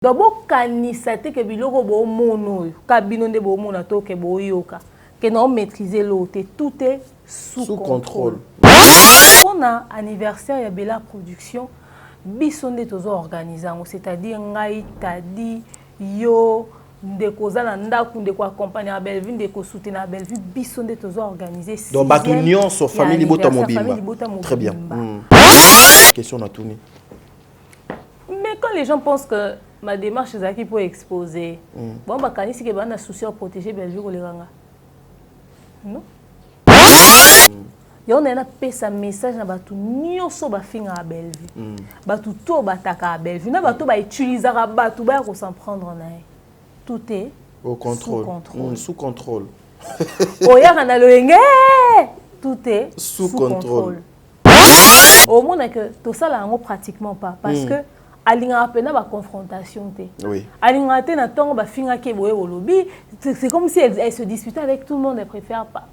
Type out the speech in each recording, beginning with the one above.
D'abord, kanisa te ke biloko bo mono, kabino nde bo mona to ke bo yoka, que non maîtriser l'autre, tout est sous contrôle. On a anniversaire ya Bella Production, bisonde tozo organisant, c'est-à-dire ngai tadi yo ndeko za na ndaku ndeko accompagner à Belleville, ndeko soutenir à Belleville, bisonde tozo organiser. Donc batunion sur famille Bota Mobimba. Très bien. Question na tourner. Mais quand les gens pensent que ma démarche est qui pour exposer, bon bah quand ici que ben a souci à protéger Belleville ou les ranga. Non. Il y a un message na batu nyonso ba finga à Belleville. Batu to bataka à Belleville. Na batu ba utiliser batu ba ko s'en prendre na. Tout est au contrôle. Sous contrôle. Oya kana loenge. Tout est sous contrôle. Au moins que tout ça là on pratiquement pas parce que alinga pena ba confrontation té. Oui. Alinga té na tongo ba finga ke boye au lobby, c'est comme si elle se disputait avec tout le monde, elle préfère pas.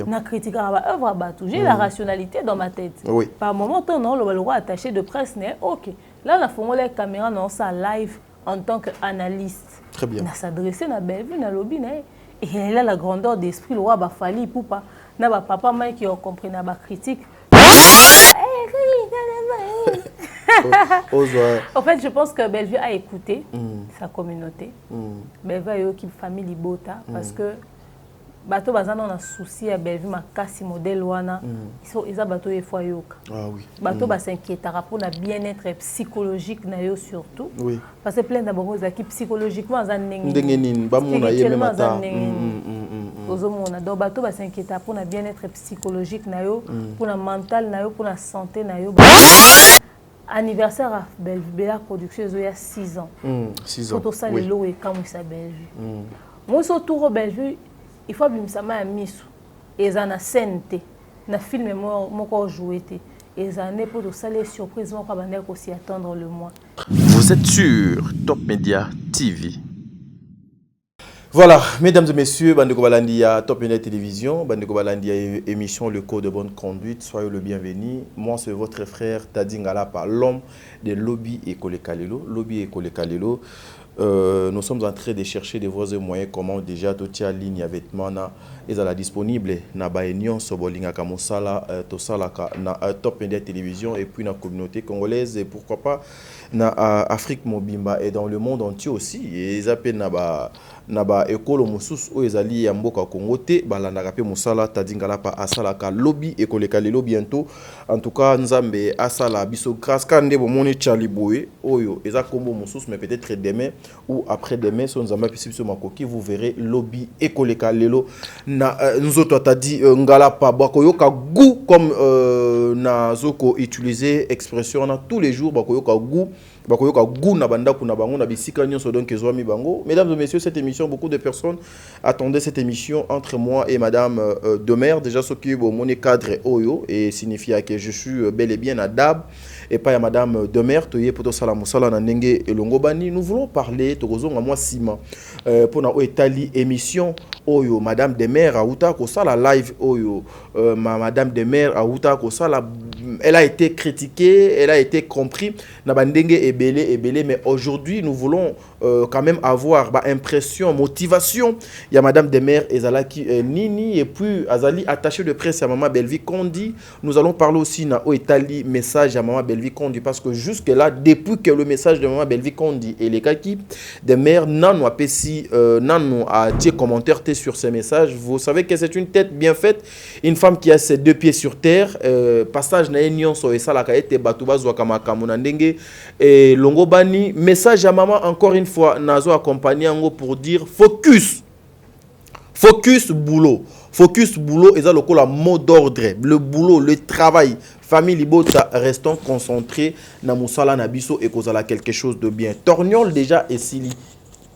Na critique ba œuvre ba tout. J'ai la rationalité dans ma tête. Oui. Par moment ton non le roi attaché de presse né OK. Là la fongo les caméras non ça live en tant qu'analyste. Très bien. Na s'adresser na Belleville na lobby né et elle a la grandeur d'esprit le roi ba fali pour pas na ba papa mai qui ont compris na ba critique. En fait, je pense que Belleville a écouté sa communauté. Belleville a eu une famille Libota parce que bateau bazana on a souci à Belleville ma casse modèle wana ils a bateau et fois yoka. Ah oui. Bateau ba s'inquiétera pour la bien-être psychologique na yo surtout. Oui. Parce que plein d'abord aux équipes psychologiquement za ndengeni ba mona yeme mata. Donc bateau ba s'inquiéter pour la bien-être psychologique na yo, pour la mental na yo, pour la santé na yo. Anniversaire à Bella Production il y a 6 ans. 6 ans. Tout ça le lot et quand il s'appelle. Moi sur tour au Belleville, il faut bien ça m'a mis et ça na scène na film moi ko jouer et ça n'est pas de ça les surprises moi pas bandé aussi attendre le mois. Vous êtes sur Top Media TV. Voilà, mesdames et messieurs, Bandeko Balandia, Top Media Télévision, Bandeko Balandia émission Le Code de Bonne Conduite, soyez le bienvenu. Moi, c'est votre frère Tadi Ngalapa, l'homme de Lobby École Kalelo. Lobby École Kalelo. Nous sommes en train de chercher des voies et moyens comment déjà tout y a ligne avec mana et la disponible na baignon sobolinga kamosala tosala na Top Media Télévision et puis na communauté congolaise et pourquoi pas na Afrique Mobimba et dans le monde entier aussi et zape na ba ekolo mususu o ezali ya mboka Congo te balandaka pe musala tadingala pa asala ka lobby ekole kalelo bientôt en tout cas nzambe asala biso grâce kande bo moni chaliboé oyo eza kombo mususu mais peut-être demain ou après-demain son nzambe biso makoki vous verrez lobby ekole kalelo na nzoto tadi ngala pa bakoyoka goût comme na zoko utiliser expression na tous les jours bakoyoka goût na banda kuna bango na bisika nyonso donc ezwami bango. Mesdames et messieurs, cette émission, beaucoup de personnes attendaient cette émission entre moi et madame Demer, déjà ce qui est mon cadre oyo et signifie que je suis bel et bien à Dab et pas à madame Demer toye poto sala musala na ndenge elongobani. Nous voulons parler tokozonga moi sima pour na etali émission oyo madame Demer auta ko sala live oyo madame Demer auta ko sala elle a été critiquée, elle a été compris na bandenge ebele mais aujourd'hui nous voulons quand même avoir impression, motivation. Il y a madame Demer ezalaki nini et puis azali attaché de presse à maman Belleville Kondi. Nous allons parler aussi na etali message à maman Belleville Kondi parce que jusque là depuis que le message de maman Belleville Kondi et les kaki Demer nanu apesi nanu a dit commentaire sur ces messages. Vous savez que c'est une tête bien faite, une femme qui a ses deux pieds sur terre, passage na nyonso et ça la kaete batuba zwa kama kamuna ndenge et longobani message à maman encore une fois nazo accompagner ngo pour dire focus boulot et ça le mot d'ordre le boulot le travail famille libota restons concentrés na musala na biso et kozala quelque chose de bien torniol déjà esili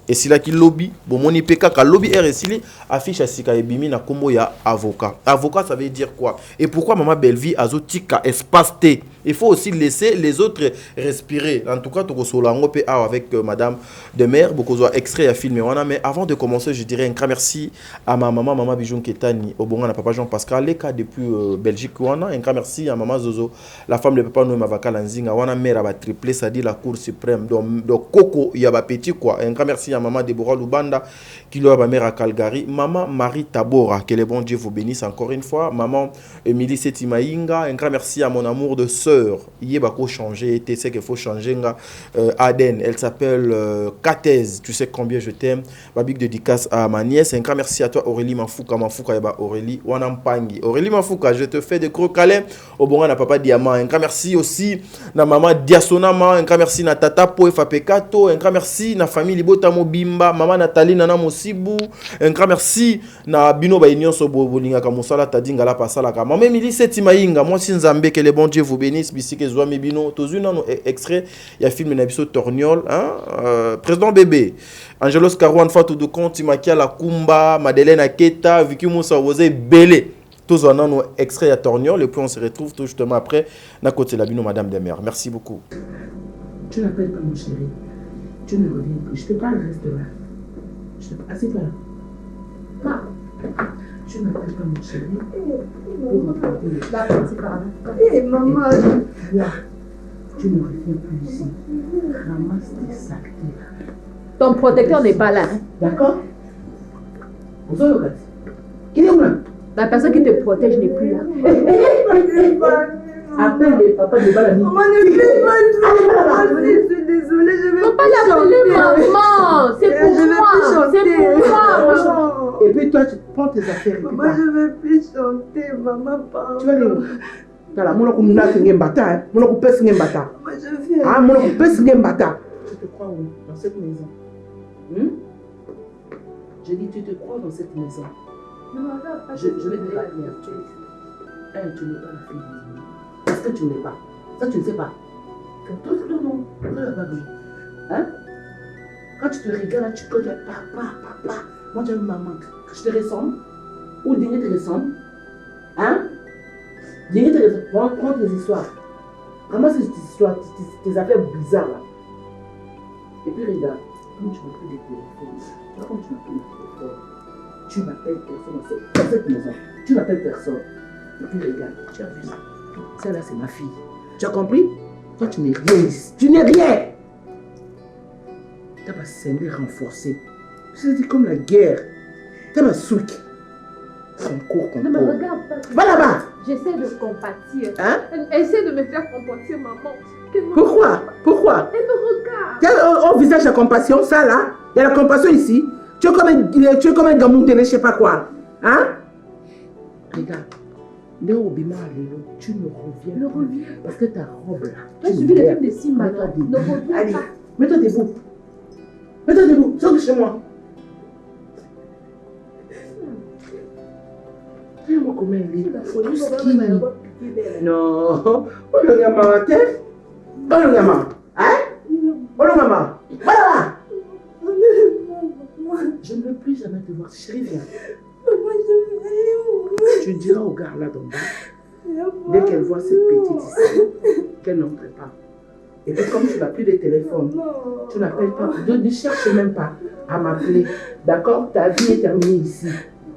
et si là qui lobby bon moni peka ka lobby RSili affiche à sika ebimi na kombo ya avocat ça veut dire quoi et pourquoi maman Belleville azotika espace T Il faut aussi laisser les autres respirer. En tout cas, tu as avec Madame de Mère, beaucoup extrait à filmer. Mais avant de commencer, je dirais un grand merci à ma maman, Maman Bijoun Ketani, au bon papa Jean-Pascal, les cas depuis Belgique. Un grand merci à Maman Zozo, la femme de papa Noé Mavakalanzinga, wana mère a triplé, ça dit la Cour suprême. Donc Coco, il y a un petit quoi. Un grand merci à Maman Deborah Lubanda, qui lui a ma mère à Calgary. Maman Marie Tabora, que le bon Dieu vous bénisse encore une fois. Maman Émilie Setimaïnga, un grand merci à mon amour de sœur. Il y a beaucoup changé, tu sais qu'il faut changer. Aden, elle s'appelle Katez, tu sais combien je t'aime. Ma big dédicace à ma nièce. Un grand merci à toi Aurélie Mafouka, Aurélie Wanampangi. Aurélie Mafouka, je te fais de gros câlins au bon à papa Diamant. Un grand merci aussi à maman Diasonama, un grand merci à tata Poefa Pekato, un grand merci à famille Libotamo Bimba, maman Nathalie Nana Mosibu, un grand merci à Bino Baignon Sobobolinga Kamosala Tadingala Pasala Maman Emily Setimaïnga, moi Sinzambe, que le bon Dieu vous bénisse, Bissike Zouami Bino, Tozuna extrait, il y a film Nabiso Torniol, président bébé, Angelos Karouan Fatou de Conti, Makia La Kumba, Madeleine Aketa, Vicky Moussa Rosé, Belé. Tous en ont extrait à Torniol et puis on se retrouve tout justement après à côté de la Bino Madame des Mères. Merci beaucoup. Tu n'appelles pas mon chéri. Tu ne reviens plus. Je te parle, reste là. Je te parle. Assieds-toi là. Tu n'appelles pas mon chéri. Hé, maman. Tu ne reviens plus ici. Ramasse tes saletés. Ton protecteur n'est pas là. D'accord? Vous savez, qui est là? La personne qui te protège n'est plus là. Appelle les papas de Balani. Maman, ne fais pas tout. Je suis désolée, je vais pas l'appeler maman. C'est pour moi. C'est pour moi. Et puis toi, tu prends tes affaires. Maman, je ne vais plus chanter. Maman, pardon. Tu vas aller où? Voilà, mon oncle n'a qu'un bâtard. Mon oncle pèse un bâtard. Moi, je viens. Ah, mon oncle pèse un bâtard. Tu te crois où? Dans cette maison. J'ai dit, tu te crois dans cette maison. Je vais te dire, tu n'es pas la fille. Parce que tu n'es pas. Ça, tu ne sais pas. Non. Hein? Quand tu te regardes, tu connais papa. Moi, j'ai une maman. Que je te ressemble. Ou Dini te ressemble. Hein? Dini te ressemble. Prends tes histoires. Vraiment, c'est tes histoires, tes affaires bizarres là. Et puis regarde, quand tu m'appelles des téléphones, quand tu m'appelles des téléphones, tu m'appelles personne dans cette maison. Tu n'appelles personne. Et puis regarde, tu as vu ça. Celle-là, c'est ma fille. Tu as compris? Toi, tu n'es rien ici. Tu n'es rien. Tu as pas scindé renforcé. C'est comme la guerre. Tu as pas souk. Son cours qu'on Ne me regarde pas. Va là-bas. J'essaie de compatir. Hein? Essaie de me faire compatir, maman. Pourquoi? Elle me regarde. Tu as au visage la compassion, ça là. Il y a la compassion ici. Tu es comme un gamou télé, je sais pas quoi. Hein? Regarde. Tu ne reviens plus. Parce que ta robe là. Tu as suivi le film de Simba. Ne reviens Allez, pas. mets-toi debout. Mets-toi debout. Sors de chez moi. Regarde-moi comment elle est. Non. Oh le gamin, t'es? Oh le gamin. Hein? Oh le gamin. Voilà. Je ne veux plus jamais te voir. Chérie, viens. Tu diras au gars là d'en bas, dès qu'elle voit cette petite ici, qu'elle n'entre pas. Et puis comme tu n'as plus de téléphone, tu n'appelles pas, ne cherche même pas à m'appeler. D'accord? Ta vie est terminée ici.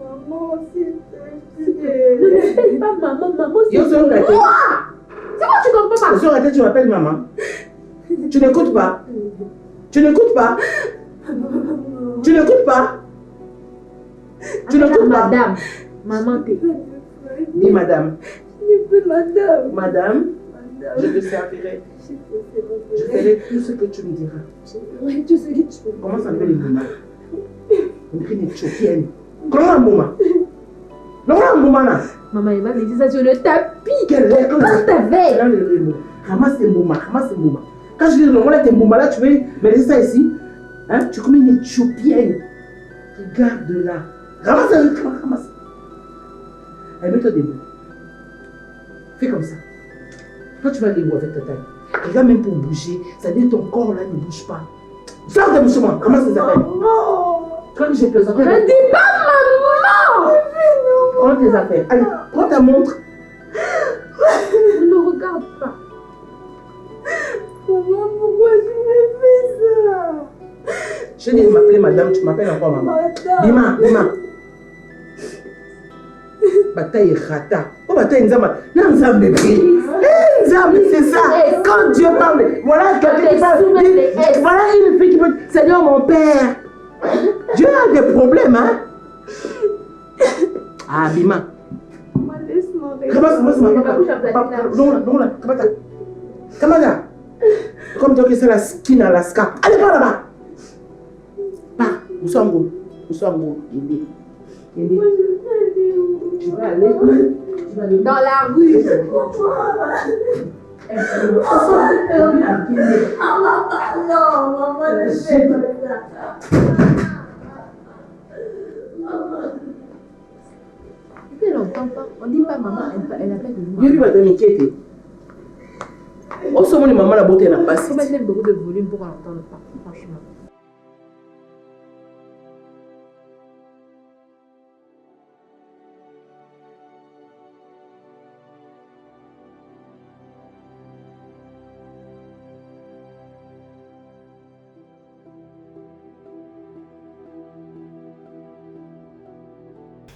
Maman, s'il te plaît. Ne m'appelle pas maman, Yo, c'est quoi tu comprends pas? Tu m'appelles maman. Tu n'écoutes pas. Tu n'écoutes pas. Tu n'écoutes pas. Tu n'écoutes pas. Madame, maman t'es. Dis madame. Madame. Madame, je te servirai. Je ferai tout ce que tu me diras. Tu sais que tu peux. Comment ça s'appelle les moumas? On dirait une éthiopienne. Comment un mouma? Non, un mouma là. Maman, il va me dire ça sur le tapis. Quelle est ta veille. Ramasse tes mouma. Quand je dis non, là, tes mouma là, tu veux me laisser ça ici? Hein? Tu es comme une éthiopienne. Regarde là. Ramasse. Elle met-toi debout. Fais comme ça. Toi, tu vas aller où avec ta taille? Regarde même pour bouger. Ça dit ton corps là ne bouge pas. Sors de moi. Comment ça s'appelle? Quand j'ai plaisanté. Ne dis pas maman! Prends tes affaires. Allez, prends ta montre. Ne me regarde pas. Je viens de m'appeler madame, tu m'appelles encore maman. Bima. Bataille rata. Oh, bataille Nzamba. Nzamba bébé. Nzamba, c'est ça. Quand Dieu parle, voilà quelqu'un qui parle. Voilà une fille qui peut. Seigneur, mon père. Dieu a des problèmes, hein. Ah, Bima. Kamada. Comme toi qui c'est la skin à la scarpe. Allez, pas là-bas. Pas. Où sommes-nous? Tu vas aller dans la rue. Non, maman, ne fais pas ça. Elle n'entend pas. On dit pas maman, elle appelle de moi. Je vais m'inquiéter. On se dit maman la beauté n'a pas. Il faut mettre beaucoup de volume pour qu'on n'entende pas, franchement.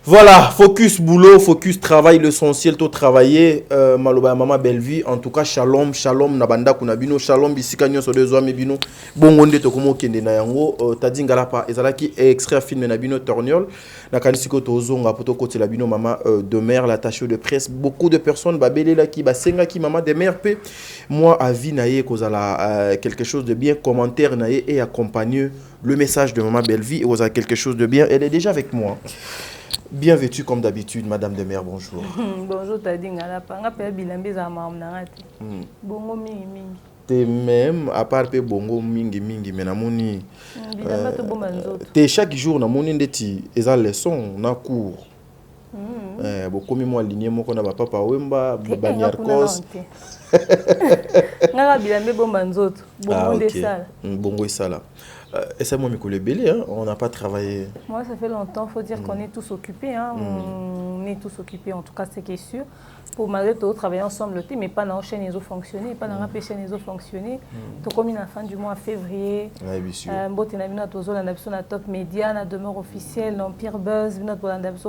Voilà, focus boulot, focus travail, l'essentiel, tout travailler. Maloba maman belle vie. En tout cas, shalom, nabanda kunabino, shalom bisikanyo so deux hommes bino. Bongonde to komo kende na yango. Tadi ngalapa ezalaki extrait film na bino torniol. Na kanisiko tozo nga poto kote la bino maman de mère, l'attaché de presse. Beaucoup de personnes babele la ki basenga ki maman de mère pe. Moi avis naye kozala quelque chose de bien, commentaire naye et accompagne le message de maman belle vie et kozala quelque chose de bien. Elle est déjà avec moi. Bien vêtue comme d'habitude, Madame de Mère, bonjour. Bonjour, Tadinga, la panga pe bilambe za mamnangati. Bongo mingi. T'es même, à part pe bongo mingi, mais namoni. Bilamba to bomba nzoto. T'es chaque jour namoni ndeti, eza leçon, na cours. Beaucoup moi aligné moko na papa wemba, banyarkos. Ngara bilambe bomba nzoto. Bongo de sala. Bongo sala. Et c'est moi, Mikole Belé, hein? On n'a pas travaillé. Moi, ça fait longtemps, il faut dire qu'on est tous occupés. Hein? On est tous occupés, en tout cas, c'est qui est sûr. Pour malgré tout, travailler ensemble, mais pas dans la chaîne, ils ont fonctionné, pas dans la chaîne, ils ont fonctionné. Donc, comme à la fin du mois février, on a Top Média, on a demeure officielle, l'Empire Buzz, on a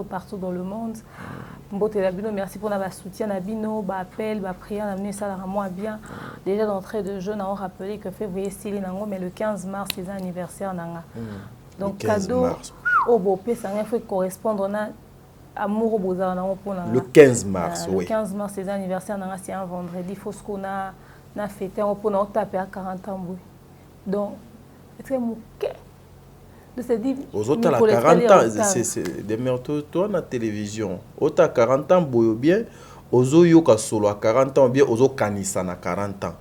partout dans le monde. Merci pour notre soutien, nos appels, nos prières, on a venu ça à bien. Déjà d'entrée de jeu, on a rappelé que février, c'est mais le 15 mars, c'est l'anniversaire. Donc, cadeau au beau pays, ça faut correspondre à Amour au Bozar. Le 15 mars, oui. Le 15 mars, c'est l'anniversaire, c'est un vendredi. Il faut qu'on a fêté, on a tapé à 40 ans. Donc, c'est très mouquet. Aux autres, à 40 ans, c'est des meurtres, toi, à la télévision. Aux 40 ans, bien, aux autres, solo à 40 ans, bien, aux autres, canissa à 40 ans.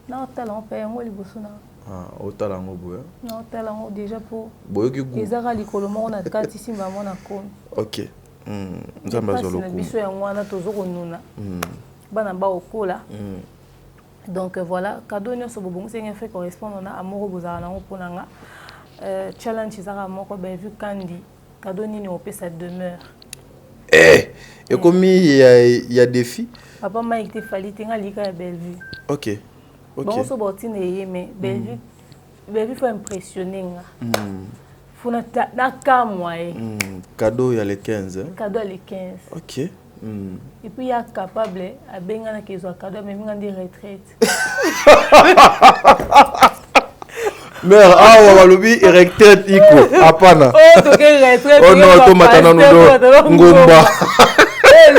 Non, talent, père, moi, les bossons. Ah, au talent, non, talent, déjà pour. Les arts, les colomans, on a 4 ici, maman, on a con. Ok. Nous avons besoin de bisous et on a toujours nous. Banamba au col là. Donc voilà, cadeau, nous sommes bons, c'est un fait correspondant à Amour au Bozar, pour nanga. Challenge Isara Moko vu Kandi cadeau ni on peut sa demeure. Et comme il y a des filles. Papa m'a été fallu tenga lika belle vue. OK. Bon so botine mais belle vue faut impressionner nga. Faut na kamwa cadeau il y a les 15 hein. Cadeau les 15. OK. Et puis il est capable à benga na kezo cadeau mais venga de retraite. Mère, walobi retraite iko apana. Oh to ke retraite. Oh non, to matana ndo ngomba.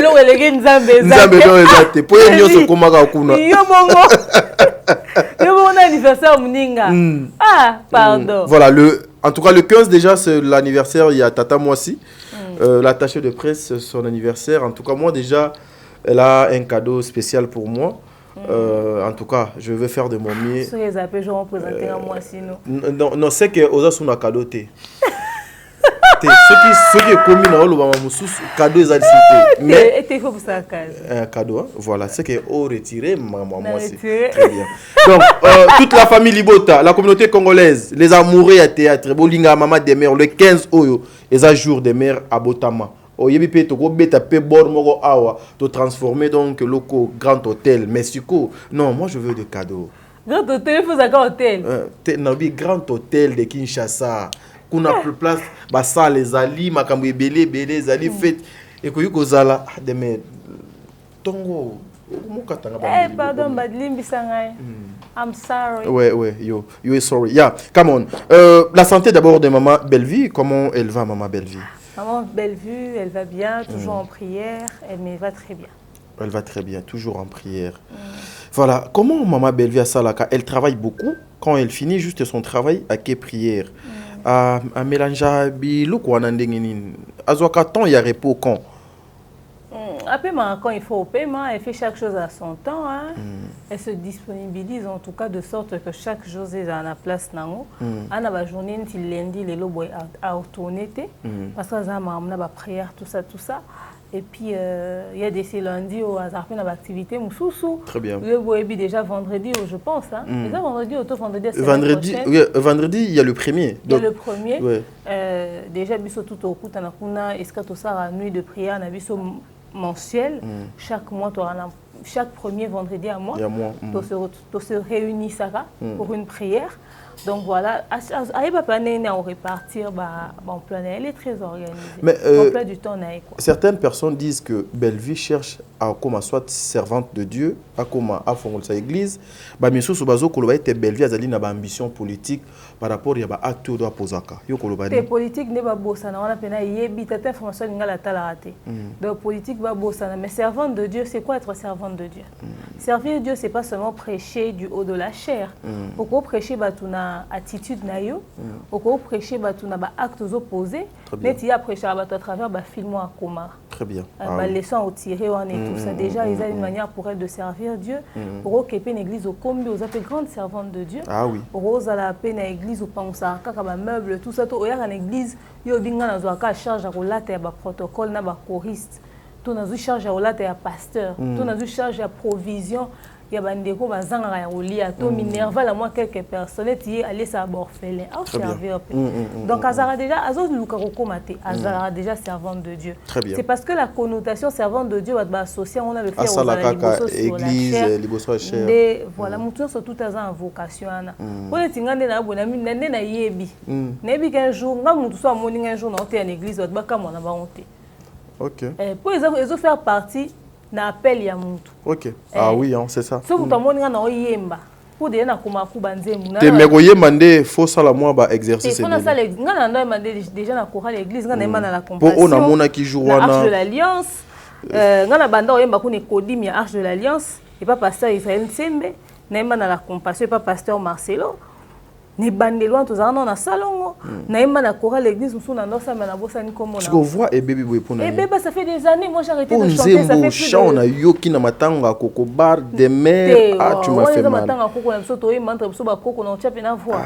Lo elege nzambe do ezate. Po nyoso komaka kuna. Yo bongo. Yo bongo anniversaire muninga. Ah, pardon. Voilà, en tout cas le 15 déjà c'est l'anniversaire, il y a Tata Moissi. L'attaché de presse son anniversaire. En tout cas moi déjà elle a un cadeau spécial pour moi. En tout cas, je vais faire de mon mieux. Sur les appels, je vais représenter à moi sinon. Non, c'est que aux autres, on a cadeau. Ceux qui est commis dans le cadeau est accepté. Mais il faut pour ça un cadeau, voilà, c'est que au retiré, moi c'est très bien. Donc toute la famille Libota, la communauté congolaise, les amoureux à théâtre, Bolinga Maman des mères, le 15 Oyo, les ajours des mères à Botama. Au Yebipe to go beta pe bord moko awa to transformer donc loco grand hôtel Mexico. Non, moi je veux des cadeaux. Grand hôtel, il faut un hôtel. Nabi grand hôtel de Kinshasa. Qu'on a plus place, bah ça les ali, makambo belé les ali fait et que yuko zala demain. Tongo. Pardon, Badlim Bisangai. I'm sorry. Ouais, you are sorry. Yeah, come on. La santé d'abord de maman Bellevue. Comment elle va, maman Bellevue? Maman Bellevue, elle va bien, toujours en prière. Elle va très bien. Elle va très bien, toujours en prière. Voilà. Comment maman Bellevue à Salaka? Elle travaille beaucoup. Quand elle finit juste son travail, à quelle prière? À mélanger bilou quoi n'andenginin. Azoka temps il y a repos quand? Après, quand il faut au paiement, elle fait chaque chose à son temps. Hein. Elle se disponibilise en tout cas de sorte que chaque chose est à la place. On a la journée, lundi, les lobes à retourner. Parce que ça m'a amené à prière, tout ça. Et puis, il y a des lundis où on a une activité. Très bien. Le déjà vendredi, je pense. Hein. Déjà vendredi, vendredi, il y a le premier. Il y a le premier. Ouais. Déjà, tout au coup, on a une nuit de prière, on a mensuel. Chaque mois, chaque premier vendredi à mois, on se réunit pour une prière. Donc voilà, elle va repartir en plein. Elle est très organisée. Mais emploi du temps, certaines personnes disent que Bellevue cherche à comme soit servante de Dieu, à comme à fonder sa église. Bah mais sous bazo que l'on Bellevue a une ambition politique par rapport à acte de posaka. Yo ko les politique n'est pas bossa, on a pena yebi tata information ngala talarate. Donc politique va bossa, mais servante de Dieu, c'est quoi être servante de Dieu? Servir Dieu, c'est pas seulement prêcher du haut de la chair. Pourquoi prêcher batuna attitude nayo, pourquoi prêcher batuna ba actes opposés, mais tu as prêché à travers ba film à coma. Très bien. Ba leçon au tirer on et tout ça. Déjà, ils ont une manière pour elle de servir Dieu. Pour occuper une église au combi, aux appelés grande servante de Dieu. Ah oui. Rose à la peine à l'église au pansa, kaka ba meuble, tout ça. Au y a une église, yo binga na zoaka charge à relate à ba protocole na ba choriste. Tout na zo charge à relate à pasteur. Tout na zo charge à provision. Il y a bandeko bazanga ya olia to minerva la moi quelques personnes qui aller ça orphelin à servir. Donc azara déjà azo luka kokomate azara déjà servante de Dieu. C'est parce que la connotation servante de Dieu va associer on a le fait aux église liboso cher. Voilà mutu surtout azan vocation ana. Pour les tingande na bona nende na yebi. Nebi qu'un jour nga mutu so amoni un jour na hote en église va ka mona ba honte. OK. Pour les faire partie na appel ya muntu. OK. Ah oui, hein, c'est ça. So mutamoni nga na oyemba. Pour de na kuma ku banzemu na. Te megoyemba nde faut ça la moi ba exercice. Faut na ça nga na ndo mandé déjà na chorale l'église nga na yemba na la compassion. Pour on a mona ki jour wana. Arche de l'alliance. Nga na banda oyemba ku ne kodimi ya Arche de l'alliance et pas pasteur Israël Nsembe, na yemba na la compassion et pas pasteur Marcelo. Ne bandeloin tous en a salon na yemba na chorale l'église musu na ndosa na bossa ni komo na. Tu vois et bébé boy pour na. Et bébé ça fait des années moi j'ai arrêté de chanter ça fait plus de. On a yoki na matanga koko bar de mer ah tu m'as fait mal. Matanga koko na biso toyi mantre biso ba koko na tchape na voix.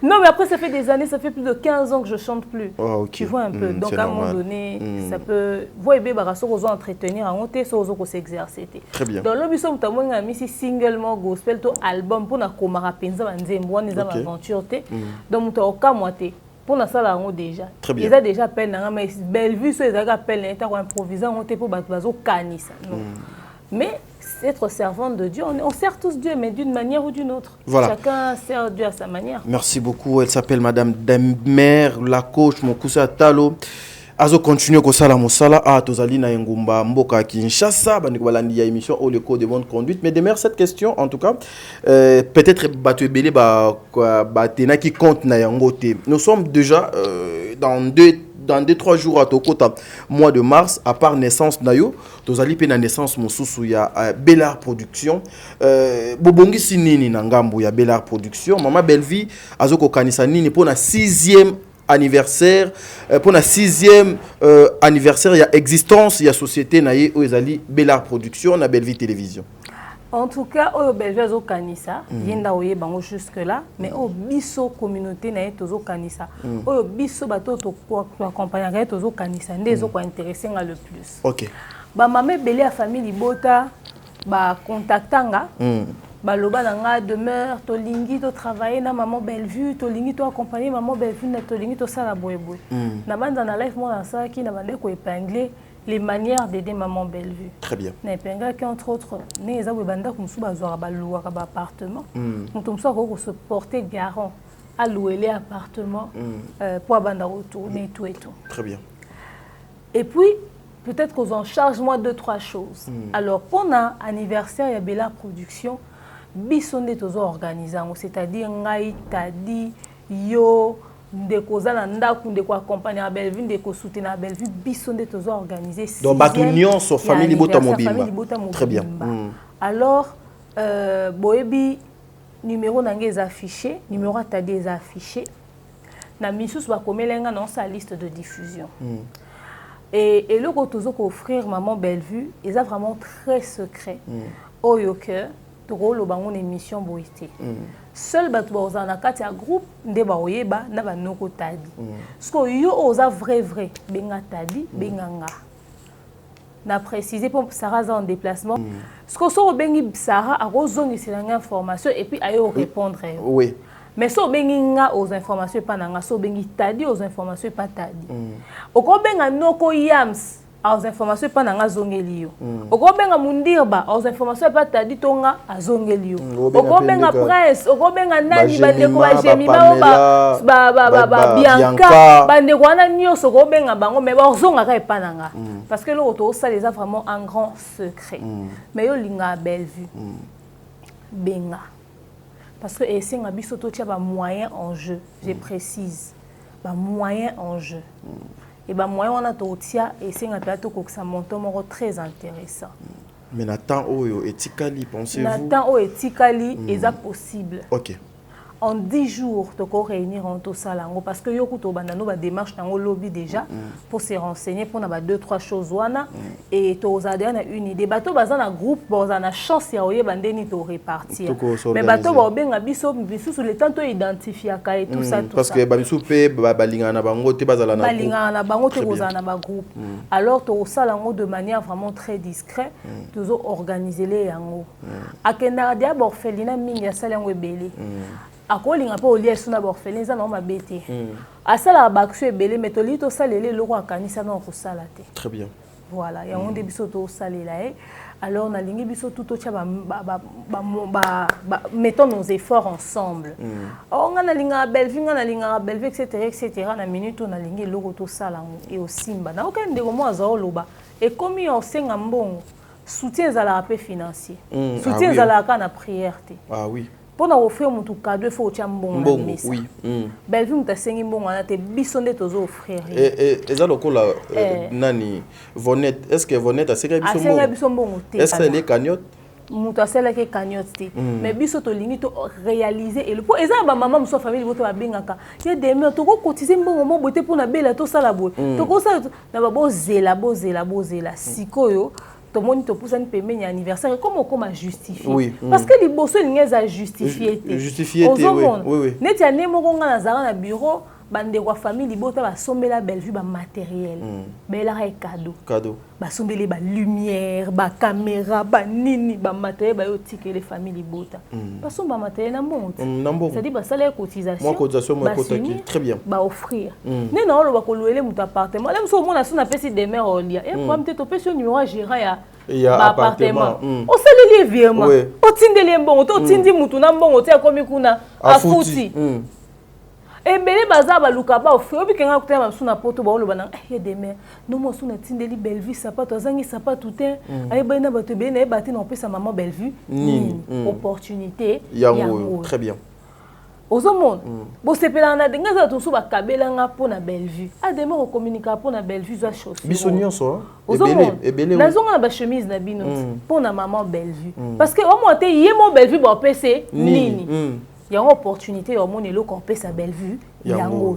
Non mais après ça fait des années, ça fait plus de 15 ans que je chante plus. Oh, okay. Tu vois un peu. Donc à un moment donné, ça peut voyer bébé baraso aux entretenir à monter sur aux s'exercer. Très bien. Dans le biso mutamwe nga misi singlement gospel to album pour na komara penza banzembo ni za aventure te. Donc mutoka moité pour na sala ngo déjà. Ils a déjà appel na mais Bellevue so ils a appel na ta improvisant monter pour bazo kanisa. Non. Mais être servante de Dieu, on sert tous Dieu, mais d'une manière ou d'une autre. Voilà. Chacun sert Dieu à sa manière. Merci beaucoup. Elle s'appelle Madame Demer, la coach, Mokusa Talo. Azo continue ko sala mosala a tozali na ngumba mboka Kinshasa bandi ko balandi ya émission au le code de bonne conduite. Mais Demer, cette question en tout cas peut-être batu belé ba tena qui compte na yango te. Nous sommes déjà dans 2-3 jours à Tokota, mois de mars, à part naissance Nayo, tozali pe na naissance Mosusu ya Bellard Production. Bobongi sinini na ngambu ya Bellard Production. Maman Bellevue azoko kanisa nini pour na 6e anniversaire, pour na 6e anniversaire ya existence ya société naye ezali Bellard Production na Bellevue Télévision. En tout cas, au Bellevue au Kanisa, yenda oye bango jusque là, mais au biso communauté na tozo Kanisa. Au biso bato to accompagner tozo Kanisa, ndezo ko intéressé nga le plus. OK. Ba mamé belé a famille libota ba contactanga. Ba loba nga demeure to lingi to travailler na maman Bellevue, to lingi to accompagner maman Bellevue na to lingi to sala boyeboy. Na banda na life mo na ça qui na bande ko épingler les manières d'aider maman Bellevue. Très bien. N'impenga qui entre autres, né za banda comme sous bazwa balouwa ka appartement. Mutum so ko se porter garant à louer les appartements pour banda retourner tout et tout. Très bien. Et puis peut-être qu'on en charge moi 2-3 choses. Alors pour un anniversaire, il y a Bella Production, bisonde tozo organisant, c'est-à-dire ngai tadi yo ndeko za ndako ndeko accompagner à Bellevue ndeko soutenir à Bellevue bisonde tozo organiser. Donc batunion sur famille Bota Mobimba. Très bien. Alors boebi numéro nangé affiché, numéro tadi affiché. Na misus ba komelenga dans sa liste de diffusion. Et le retour qu'offrir Maman Bellevue, ils sont vraiment très secret. Au yoke, tu as une émission boité. Seul bateau dans un groupe de baoyeba na ba noko tadi. Ce que yo osa vrai benga tadi benganga. Na préciser pour Sarah en déplacement. Ce que so bengi Sarah a rozongi c'est information et puis ayo répondre. Oui. Mais so bengi nga aux informations pas nanga so bengi tadi aux informations pas tadi. Oko benga noko yams aux informations pas nanga zongelio. Oko benga mundirba aux informations pas tadi tonga azongelio. Oko benga prince, oko benga nani bandeko ba jemima ba Bianca bandeko wana nyoso oko benga bango mais ba zonga ka pas nanga. Parce que l'auto ça les a vraiment un grand secret. Mais yo linga Bellevue. Benga. Parce que c'est un moyen en jeu, je précise. Un moyen en jeu. Et un moyen on a et c'est un plateau que ça monte très intéressant. Mais Nathan Oyo et Tikali, pensez-vous? Nathan Oyo et Tikali, c'est possible. Ok. En 10 jours, tu peux réunir en tout ça parce que yoku to bandano ba démarche dans le lobby déjà pour se renseigner pour na ba 2-3 choses wana et to ozade na une idée bato bazana groupe bazana chance ya oye bandeni to répartir mais bato ba benga biso sur le temps to identifier ka et tout ça tout parce que ba biso pe balinga na bango te bazala na balinga na bango te ozana ba groupe alors to sala ngo de manière vraiment très discrète toujours organiser les yango akenda dia borfelina mingi ya sala ngo ebele akolinga pa olia suna borfelin za na mabete asala baksu ebele metolito salele loko akanisa na ko salate. Très bien. Voilà, ya on biso to salela alors na lingi biso tout tia mettons nos efforts ensemble. On a linga Bellevue na linga Bellevue etc. na minute on a lingi loko to sala et au simba na aucun de mo azao loba et comme on senga mbongo soutien za la paix financier. Soutien za la kana prière te. Ah oui. Pour offrir mon cadeau, il faut que tu aies un bon oui. Bellevue, tu as 5 bon, tu as bisonné tes offrir. Et ça, le nani, Vonette, est-ce que Vonette a 5 bon? Est-ce qu'elle est cagnotte? Mutu asela ke cagnotte. Mais biso to lingi to réaliser et le pour ezaba maman so famille boto ba bengaka. Ya demain to ko cotiser mbongo mo boté pour na bela to sala boy. To ko sa na ba bozela. Sikoyo to moni to pousa ni pembe anniversaire comment on justifier oui, parce que les bosso lingi za justifier oui. Neti ane moko nga na zara na bureau bande kwa famille bota ba sombela Bellevue ba matériel. Bela re cadeau. Ba sombele ba lumière, ba caméra, ba nini, ba matériel ba yo tike les familles bota. Ba somba matériel na monte. Ça dit ba salaire cotisation. Moi cotisation moi kotaki très bien. Ba offrir. Ne na lo ba ko louer mon appartement. Là so mona sona pesi de mer olia. Et pour me to pesi numéro gérant ya ba appartement. O saleli virement. O tindeli mbongo, to tindi mutu na mbongo te akomi kuna afuti. Et bien, baza baluka ba offrir obi kenga kutema suna poto ba oloba na ye demain no mo suna tindeli Bellevue sapato azangi sapato te ay bana bato be na bati na pesa maman Bellevue opportunité yango très bien ozomona bo sepela na denga za to so ba kabela nga po na Bellevue a demain ko communiquer po na Bellevue za chose bisonyo so ebele na zonga na ba chemise na bino po na maman Bellevue parce que o mo te yemo Bellevue ba pese nini. Il y a une opportunité au monde et le corps sa Bellevue.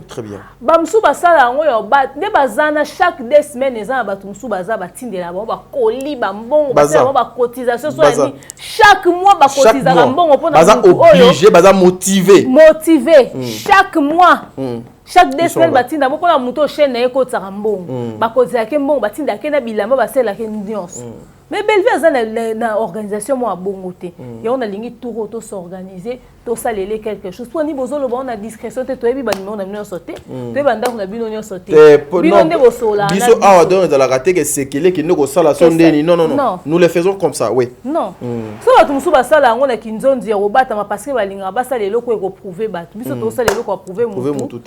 Très bien. Bamsou basala ngo yo bat ne bazana chaque 2 semaines les ans batumsou baza batinde la ba colis ba mbongo ba cotisation so ni chaque mois ba cotisation mbongo pona baza obligé baza motivé chaque mois chaque 2 semaines batinda bo pona muto chaîne na eko tsara mbongo ba cotisation mbongo batinda ke na bilamba ba sela ke nyonso Mais Bellevue a une organisation moi bongoté. Et on a lingi tout auto s'organiser, tout ça lélé quelque chose. Toi ni bozo on a discrétion te toi bi ba on a mis sauter. Toi banda on a bino ni sauter. Bino ndé bosola. Biso awa don dans la raté que c'est qu'il qui nous sala sondeni. Non. Nous les faisons comme ça, oui. Non. So ba tumusu ba sala on a kinzonzi robata ma parce que ba linga ba sala lelo ko prouver ba. Biso to sala lelo ko prouver mon tout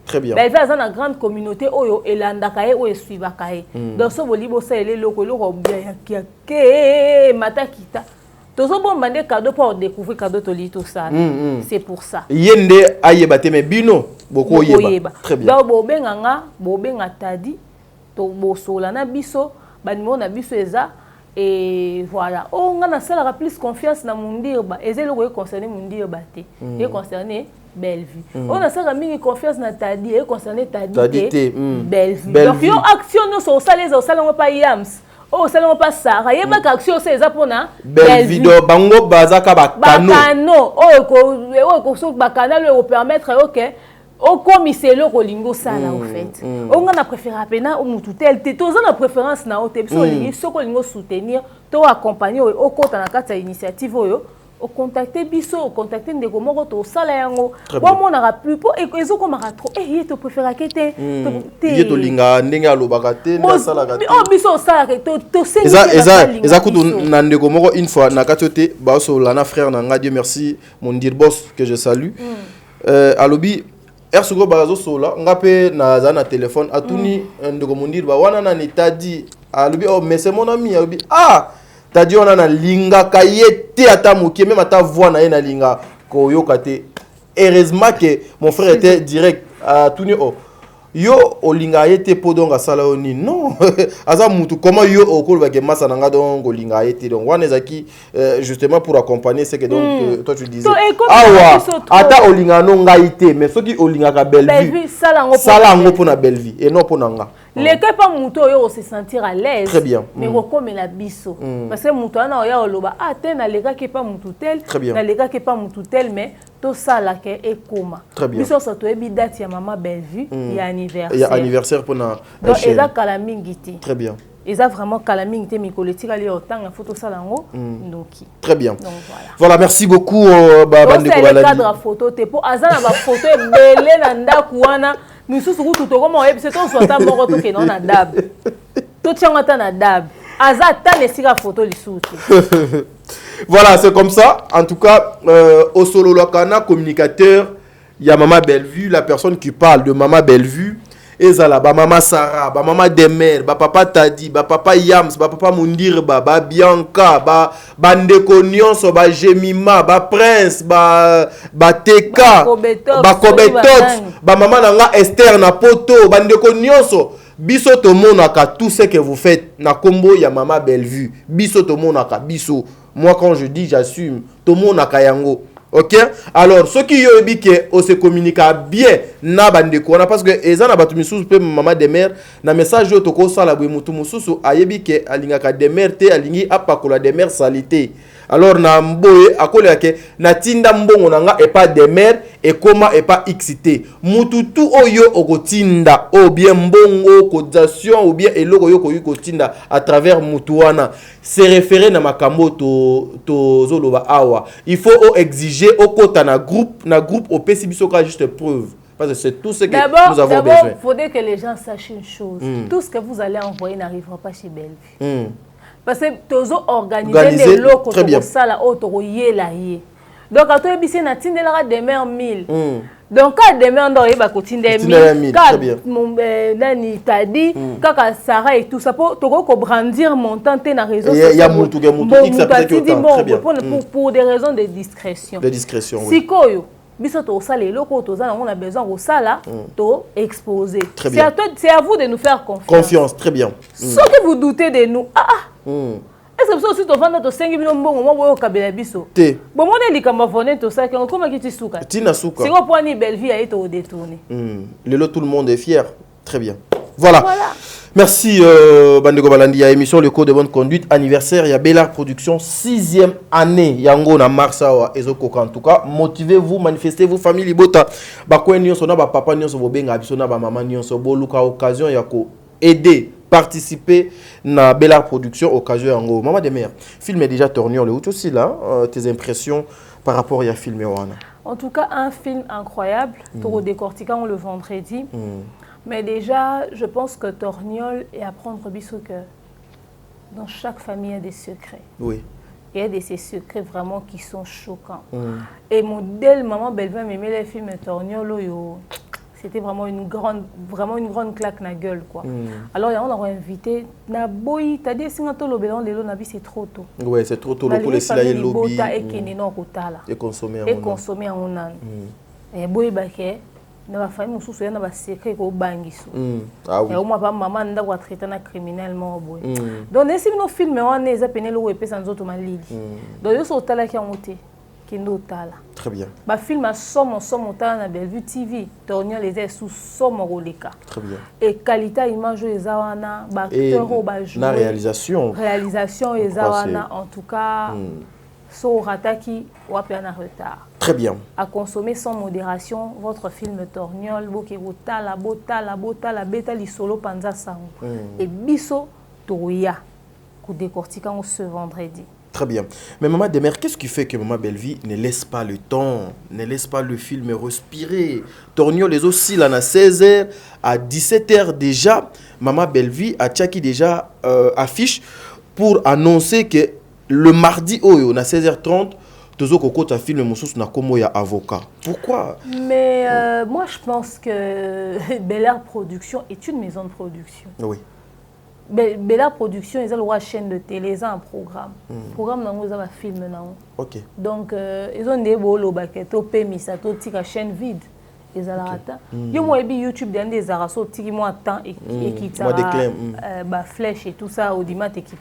très bien. Bellevue a une grande communauté oyo elanda kae oyo suiva kae. Donc so bolibo sala lelo ko bien que matakita tozo bon mandé cadeau pour découvrir cadeau to li tout ça c'est pour ça yende ayeba te mais bino boko yeba très bien donc bo benga tadi to bosola na biso banimo na biso eza et voilà on a sala plus confiance na mundirba ezelo ko concerner mundirba te et concerner Bellevue on a sala mingi confiance na tadi et concerner tadi Bellevue donc yo action no so sala on pas yams. Oh, ça ne pas ça. Il y a pas d'action, c'est ça pour na. Bellevue do bango bazaka bakano. Bakano. Oh, bakana le permettre OK. Au commissaire ko lingo sala en fait. On a préféré apena ou mutu tel te toza na préférence na o te biso lingi soko lingo soutenir to accompagner au kota na kata initiative oyo. Au contacter biso, au contacter ndeko moko to sala yango. Bon mon aura plus pour ezo ko mara trop. Eh to préférer kete. To linga ndenge alobaka te na sala ka. Oh biso sala ke to sengi. Eza kutu na ndeko moko une fois na katote ba so lana frère na nga Dieu merci mon dir boss que je salue. Alobi ersugo bazo sola ngape na za na téléphone atuni ndeko mondir ba wana na nitadi alobi oh mais c'est mon ami alobi t'as dit on a na linga kayete ata moké même ata voix na na linga ko yoka te heureusement que mon frère était direct à tourner yo olinga yete podonga sala oni non aza mutu comment yo okolo ke masa nanga donc olinga yete donc wana ezaki justement pour accompagner ce que donc toi tu disais awa ata olinga no ngaite mais soki olinga ka Bellevue sala ngo pona Bellevue et non pona nga l'équipe pas mutu yo se sentir à l'aise très bien mais comme la biso parce que mutu na ya oloba te na lega ke pas mutu tel na lega ke pas mutu tel mais to sala ke ekoma biso so to ebi date ya mama Bellevue ya anniversaire. Il y a anniversaire pour na. Donc eza kala mingiti. Très bien. Eza vraiment kala mingiti mikolotika li autant na photo salango ndoki. Très bien. Donc voilà. Voilà, merci beaucoup bande ko baladi. Cadre photo te po azana ba photo belé na ndaku wana misusu kutu to comment yebise to so ta moko to ke non na dab. To tianga ta na dab. Aza ta nesika photo lisuti. Voilà, c'est comme ça. En tout cas, au solo lokana communicateur, il y a Maman Bellevue, la personne qui parle de Maman Bellevue. Et ça là, Maman Sarah, Maman Demer, Papa Tadi, Papa Yams, Papa Mundirba, Bianca, Ndeko Nyonso, Jemima, Prince, Teka, Kobetot, Maman Nanga Esther na poto, Ndeko Nyonso. Biso to monaka tout ce que vous faites na combo ya Maman Bellevue. Biso to monaka biso. Moi quand je dis j'assume. To monaka yango. OK? Alors ceux qui yo ebike on se communique bien na bandeko na parce que ezana batu misusu pe Maman Demer na message yo to ko sala bwe mutu mususu ayebike alingaka Demer te alingi apakola Demer salité. Alors na mboye akole yake na tinda mbongo nanga et pas Demer et comment et pas XT mututu oyo okotinda o bien mbongo cotisation ou bien eloko yo ko tinda à travers mutuana c'est référé na makambo to zoloba awa il faut exiger au kota na groupe au PC bisoka juste preuve parce que c'est tout ce que nous avons besoin. D'abord, il faudrait que les gens sachent une chose. Tout ce que vous allez envoyer n'arrivera pas chez Bellevue. Parce que tu as organisé des locaux pour ça là autour là. Donc quand tu es ici na tindela demain 1000. Donc quand demain on va continuer 1000. Quand mon nani t'a dit quand Sarah et tout ça pour brandir montant na réseau social. Il y a mutu X pour des raisons de discrétion. De discrétion oui. Sikoyo biso to sala loko to za on a besoin au sala to exposer. C'est à vous de nous faire confiance. Confiance, très bien. Ce que vous doutez de nous. Est-ce que si tu vends to 5 millions mbongo mo boyo kabela biso. Bon mon elikamba voner to ça comment kiti suka. Tina suka. C'est quoi point ni Bellevue a été détourné. Le lot tout le monde est fier. Très bien. Voilà. Merci Bandeko Balandi à émission Le Code de Bonne Conduite anniversaire il y a Bellard Production 6e année yango na Marsawa ezoko en tout cas motivez-vous manifestez-vous famille libota ba ko nyonso na ba papa nyonso bo benga biso na ba maman nyonso bo luka occasion ya ko aider participer na Bella Production occasion yango. Maman de mère, film est déjà tourné le aussi là, tes impressions par rapport à film wana. En tout cas, un film incroyable, pour décortiquant le vendredi. Mais déjà, je pense que Torgnol est à prendre biso que dans chaque famille, il y a des secrets. Oui. Il y a ces secrets vraiment qui sont choquants. Et mon dès maman Bellevin m'aimait les films Torgnol, c'était vraiment une grande claque na gueule quoi. Alors on a invité na boy, t'as dit singa to lobelon lelo na bi c'est trop tôt. Ouais, c'est trop tôt le pour laisser la lobby et consommer en nan. Et boy baké na ba famille mususu ya na ba secret ko bangiso. Ah oui. Et au moins pas maman nda ko traiter na criminellement boy. Donc si nos films on est appelé le web sans auto malili. Donc yo so tala ki amoté. Très bien. Ba film a somme na Bellevue TV. Torgnol les sous somme roleka. Très bien. Et qualité image ezawana, ba acteur au ba jouer. La réalisation. Réalisation ezawana en tout cas so rataki wapi na retard. Très bien. À consommer sans modération votre film Torgnol boke bota beta li solo panza sango. Et biso toya ko décortiquer ce vendredi. Très bien. Mais Maman Demère, qu'est-ce qui fait que Maman Bellevue ne laisse pas le temps, ne laisse pas le film respirer? Torgnol les aussi là à 16h, à 17h déjà, Maman Bellevue a tchaki déjà affiche pour annoncer que le mardi on a 16h30, Tozo Koko ta film Moussous na komo ya avocat. Pourquoi? Mais moi je pense que Bella Production est une maison de production. Oui. Bella Production, ils ont une chaîne de télé, ils ont un programme. Le programme, ils ont un film. Ok. Donc, ils ont des bolos, ils ont une chaîne vide. Ils ont YouTube, ils ont des arasos, ils ont un temps et qui flèche et tout ça, au dimanche et qui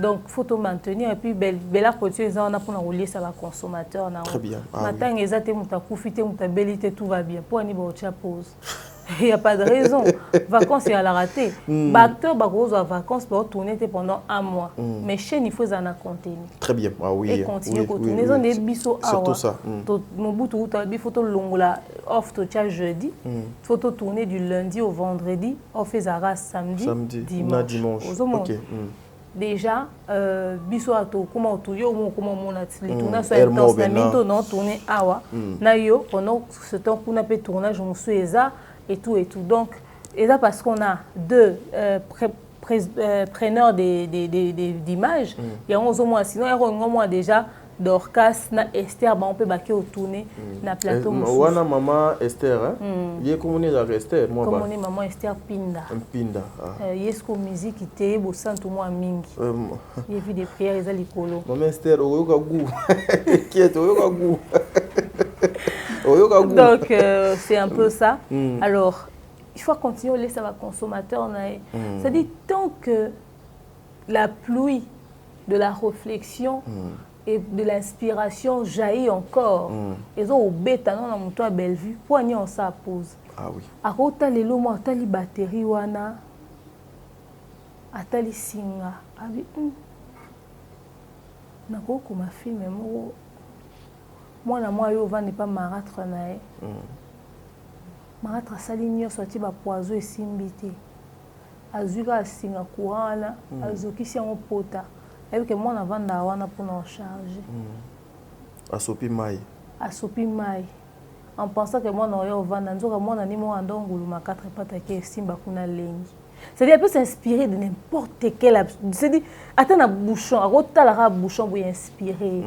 donc, il faut maintenir. Et puis, Bella Production, ils ont un rouler ça va consommateur. Très bien. Maintenant, ils ont tout va bien. Pour aller à pause. Il n'y a pas de raison. Vacances, il y a la raté. Acteur, aux vacances, pour tourner pendant un mois. Mais chez il faut en contenu. Très bien. Ah oui. Et continuer à tourner. Ils ont des bisous à surtout ça. Mon bout, tu as des photos longues off to jeudi. Photo tournée du lundi au vendredi. Off et Zara samedi. Dimanche. Ok. Déjà, bisous à toi. Comment tu y comment on a les tournages sur intense. Na minto non tourner awa. Na yo pendant ce temps qu'on a fait tournage, on suit ça. Et tout. Donc, et là, parce qu'on a deux preneurs d'images, il y a 11 mois. Sinon, il y a 11 mois déjà, Dorcas, Esther, on peut baquer au tourner na plateau. Wana maman Esther, il y a comme on Esther, moi. Comme on est maman Esther Pinda. Pinda. Il y a ce musique qui était beau sans tout moi mingi. Il y a vu des prières, ils ont les colos. Maman Esther, oyoka gou. Qui est oyoka gou. Donc, c'est un peu ça. Alors, il faut continuer à laisser les consommateurs. C'est-à-dire, tant que la pluie de la réflexion et de l'inspiration jaillit encore, ils ont au bêta dans mon toit Bellevue, pour aller en sa pause. Ah oui. À côté de l'eau, moi, à la batterie, wana, à la singa, avec nako comme film, moi je ne pas marâtre nae. Marâtre sali nyonso ati ba poison esimbi te. Azuka asinga courant là, azokisi yango pota. Et que moi na vanda wana pour en charger. Asopi mai. Asopi mai. En pensant que moi na yo vanda nzoka moi na nimo andongulu ma 4 pattes ke simba kuna lengi. C'est-à-dire elle peut s'inspirer de n'importe quel. C'est-à-dire attends un bouchon, à côté la bouchon pour inspirer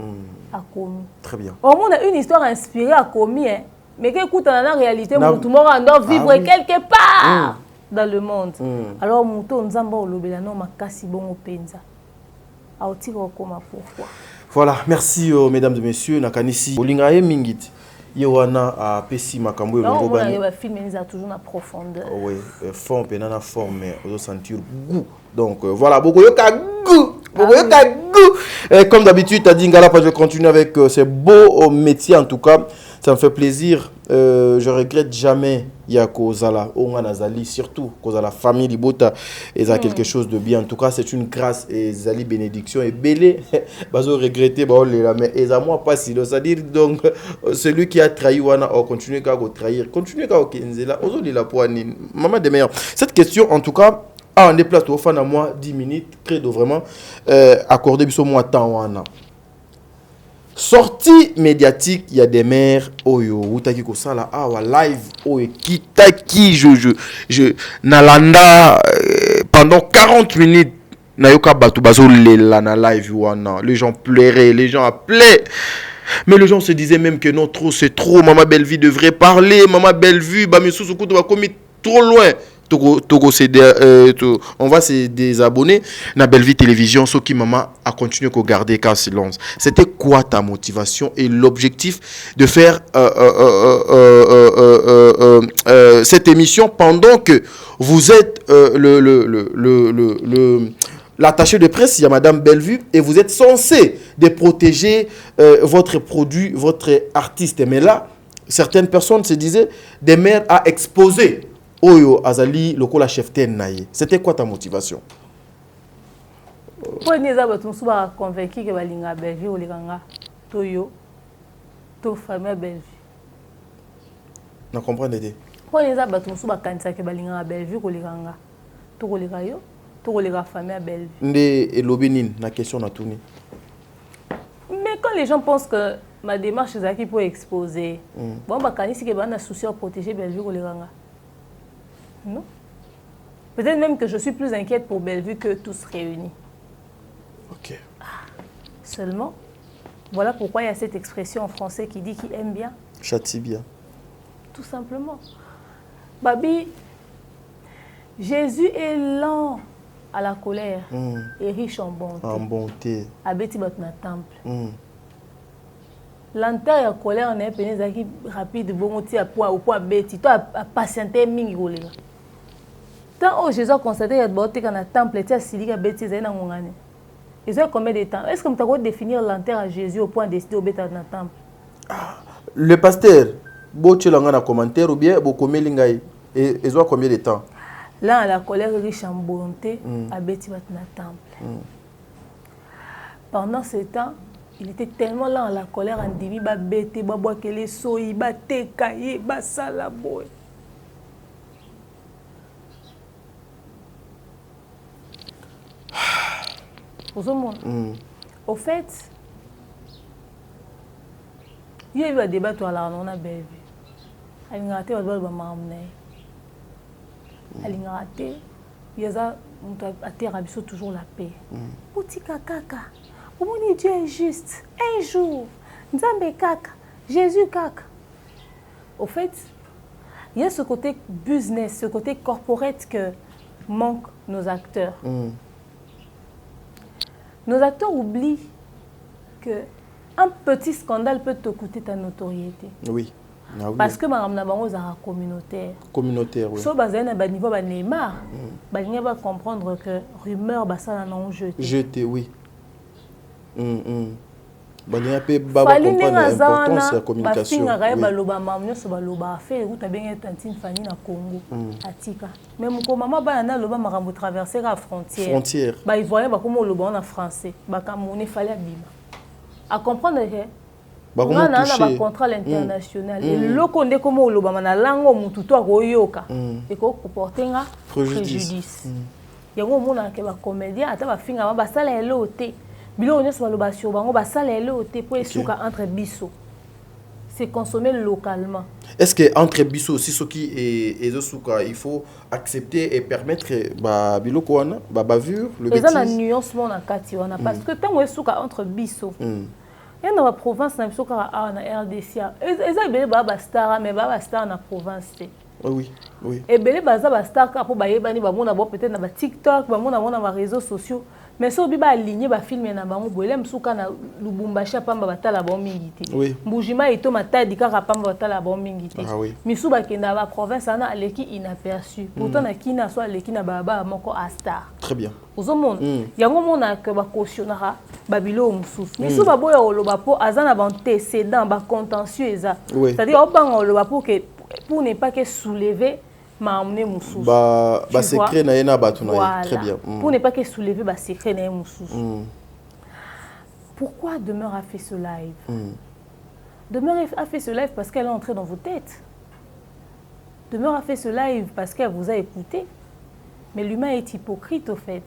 à commis. Très bien. Au moins on a une histoire inspirée à commis hein. Mais écoute, dans la réalité, tout le monde doit vivre quelque part dans le monde. Alors, nous pourquoi. Voilà, merci mesdames et messieurs. Nakanisi, Olingaye Mingit. Yowana a Pessi Makambo et Longo Bani. Le film est toujours en profondeur. Oui, forme, pénana forme, mais on doit sentir goût. Donc voilà, beaucoup de goût. Comme d'habitude, tu dit Ngala, je vais continuer avec ces beaux métiers en tout cas. Ça me fait plaisir. Je regrette jamais Yako Zala, Onganazali, surtout Kozala famille Libota, et ça quelque chose de bien. En tout cas, c'est une grâce et Zali bénédiction et belé. Bazo regretter mais et à moi pas si c'est-à-dire donc celui qui a trahi wana on continue à trahir, continue à Kenzela, ozoli la poani. Maman de meilleur. Cette question en tout cas Ah, on déplace au fan à moi 10 minutes, credo vraiment accorder sur moi temps wana. Sortie médiatique, il y a des mères oyo utaki ko sala wa live oyo kitaki je nalanda pendant 40 minutes nayoka batu bazo lela na live wana. Les gens pleuraient, les gens appelaient. Mais les gens se disaient même que non, trop c'est trop, Maman Bellevue devrait parler, Maman Bellevue ba misusu kuto ba commis trop loin. On va se désabonner na Bellevue Télévision, ce qui maman a continué à garder qu'à silence. C'était quoi ta motivation et l'objectif de faire cette émission pendant que vous êtes l'attaché de presse, il y a Madame Bellevue, et vous êtes censé de protéger votre produit, votre artiste. Mais là, certaines personnes se disaient des mères à exposer. Oyo azali lokola cheftaine naie. C'était quoi ta motivation? Pour nous avons souvent convaincu que balinga Bellevue ou linganga toyo to famille Bellevue. Na comprendre de. Pour nous avons souvent kanisa que balinga Bellevue ou linganga to ko linga yo to ko linga famille Bellevue. Ndé elobinine na question na tourner. Mais quand les gens pensent que ma démarche est qui pour exposer, bon bah kanisi que bana souci à protéger Bellevue ou linganga. Non. Peut-être même que je suis plus inquiète pour Bellevue que tous réunis. Ok. Seulement, voilà pourquoi il y a cette expression en français qui dit qui aime bien. Châtie bien. Tout simplement. Babi, Jésus est lent à la colère et riche en bonté. En bonté. Abeti bat na temple. Lenteur et colère, on est pénétré rapide, bon, au point bêti. Toi, à patienter, mingi goléga. Tant que Jésus a constaté qu'il y a un temple, il y a un bêtise. Ils ont combien de temps? Est-ce que tu as définir lenteur à Jésus au point de décider au bêta dans le temple? Le pasteur, si tu as un commentaire ou bien, ils ont combien de temps? Là, la colère riche en bonté, à bêti dans le temple. Pendant ce temps, il était tellement lent à la colère, en demi, il bêté, il boit les soyi, il té caillé, il salaboy. Au fait, il y a eu un débat sur la on a Bellevue. Il y a eu un débat il y a toujours la paix. Boutika kaka, Dieu est juste. Un jour, Nzambe kaka, Jésus kaka. Au fait, il y a ce côté business, ce côté corporate que manquent nos acteurs. Nos acteurs oublient qu'un petit scandale peut te coûter ta notoriété. Oui. Ah oui. Parce que madame Nabango est communautaire. Communautaire, oui. So basé na niveau ba Neymar, ba va comprendre que rumeur ba ça na jeté. Jeté, oui. Banya pe baba comprendre l'importance de la communication. Ba finga ba loba mamnyo so ba loba fait ou ta bien tantine fani na Congo atika. Même ko mama ba na loba makambo traverser la frontière. Ba ils voyaient ba comme loba en français. Ba kamone fallait bima. À comprendre que on a un contrat international et le condé comme au loba na lango mutu to akoyoka et ko comporter un préjudice. Yango mona ke ba comédien ata ba finga ba sala eloté. Bilo on se loba sur bango ba sala eloté pour esuka entre biso. C'est consommé localement. Est-ce que entre biso aussi ce qui est esuka il faut accepter et permettre ba biloko wana ba bavure le bêtise. Et ça na nuance mon na kati wana parce que tant esuka entre biso. Il y a dans la province, na RDC. Ils ont belé ba star, mais ba star na province. Oui, oui. Et belé ba star pour ba yebani ba mona bo peut-être na TikTok, ba mona na réseaux sociaux. Mais so bi ba aligner ba filmer na bango bolé msuka na Lubumbashi pamba batala ba mingité. Oui. Mbujima ito matadi kaka pamba batala ba mingité. Ah oui. Misu ba kenda ba province ana aleki inaperçu. Pourtant na kina so aleki na baba moko a star. Très bien. Ozomona yango mona que ba cautionnaira babilo mususu misu baboya oloba po azana ba antécédent ba contentieux eza c'est-à-dire obanga oloba pour ne pas que soulever ma amener mususu ba secret na yena batu na très bien pour ne pas que soulever ba secret na mususu. Pourquoi Demeure a fait ce live? Demeure a fait ce live parce qu'elle est entrée dans vos têtes. Demeure a fait ce live parce qu'elle vous a écouté. Mais l'humain est hypocrite au fait.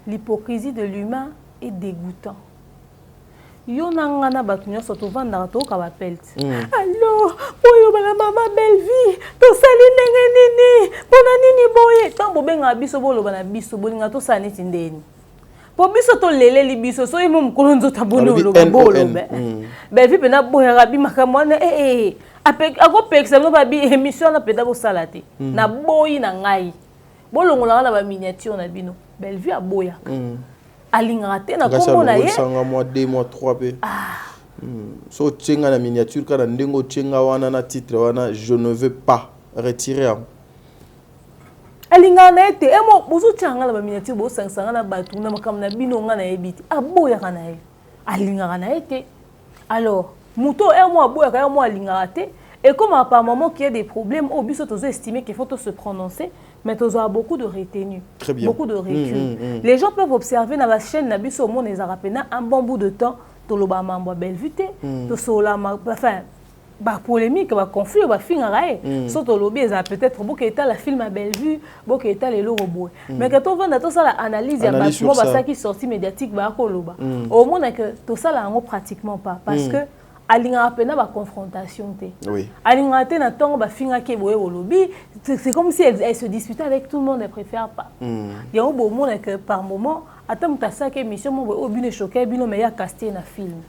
L'hypocrisie de l'humain est dégoûtant. Yo nangana batu nyonso tovanda toka ba pelt. Allo, boyo bala mama belle vie. To sali ndenge nini? Pona nini boye? Tambo benga biso bolo bana biso bolinga to sani tindeni. Po biso to leleli biso so imo mkolonzo tabone oloba bolo be. Belle vie pena boya rabi makamwana apek ako peksa no ba bi émission na peda bo salate. Na boyi na ngai. Bolongola na ba miniature na bino. Belle vie aboya. Alingate na kombo na ye sanga mois 2 mois 3 pe so tchenga na miniature kana ndengo tchenga wana na titre wana je ne veux pas retirer alingana na ete emo bozo tchanga na miniature bo sanga na batu na makam na bino nga na ebiti aboya kana ye alingana na ete alors muto emo aboya kana mo alingate et comme par moment qu'il y a des problèmes au biso tozo estimer qu'il faut se prononcer. Mais tu as beaucoup de retenue, beaucoup de recul. Les gens peuvent observer dans la chaîne Nabiso Mon et Zarapena un bon bout de temps, tu as un belle vue, tu as polémique, tu as conflit, tu as fini. Sauf que lobby peut-être beaucoup état la film à belle vue, beaucoup état les lots robots. Mais quand on va dans ça l'analyse, il y a ça qui sorti médiatique, au moins que tout ça là pratiquement pas parce que alinga pena ba confrontation té. Oui. Alinga té na tongo ba finga ke boye au lobby, c'est comme si elle se disputait avec tout le monde, elle préfère pas. Il y a un beau monde que par moment attends ta ça que émission mo au bine choqué bino mais ya casté na film.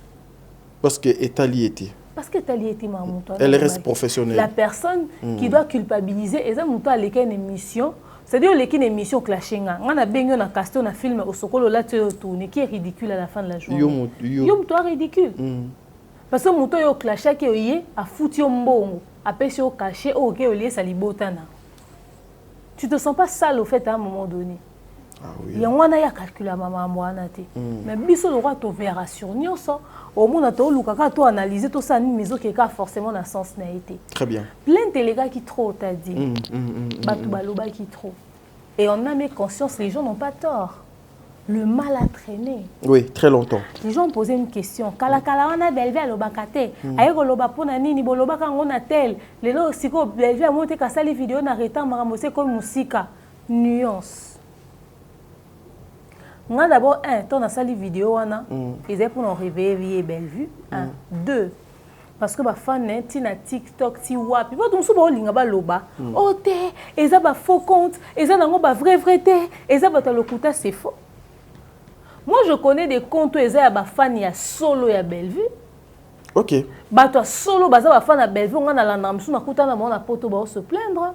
Parce que Etali était. Parce que Etali était mamuto. Elle reste professionnelle. La personne qui doit culpabiliser et ça muto à l'équipe une émission. C'est-à-dire l'équipe une émission clashinga. On a bien na casté na film au sokolo là tu tourner qui est ridicule à la fin de la journée. Yom toi ridicule. Parce que muto yo clasha ke oye a fouti mbongo a pesi au caché au ke olié salibotana. Tu te sens pas sale au fait à un moment donné. Ah oui. Ya wana ya calcula maman mwana te. Mais biso le roi to verra sur nyonso au monde to lukaka to analyser to ça ni maison qui ka forcément na sens na été. Très bien. Plein de les gars qui trop t'a dit. Batu baloba qui trop. Et on a mis conscience les gens n'ont pas tort. Le mal a traîné. Oui, très longtemps. Les gens ont posé une question. Kala kala wana belve alobakate. Ayeko loba pona nini boloba ka ngona tel. Lelo siko belve amonte ka sali vidéo na reta maramose comme musika. Nuance. Nga d'abord ton na sali vidéo wana. Ils étaient pour nous réveiller belle vue. 2. Parce que ba fan ti na TikTok ti wapi. Ba dumsu ba olinga ba loba. Ote, eza ba faux compte, eza nango ba vrai te, eza ba talokuta c'est faux. Moi, je connais des comptes où ils ont fan ya solo ya Bellevue. Ok. Bah toi solo baza ba fan ya Bellevue on a la namsu na kutana na poto ba se plaindre.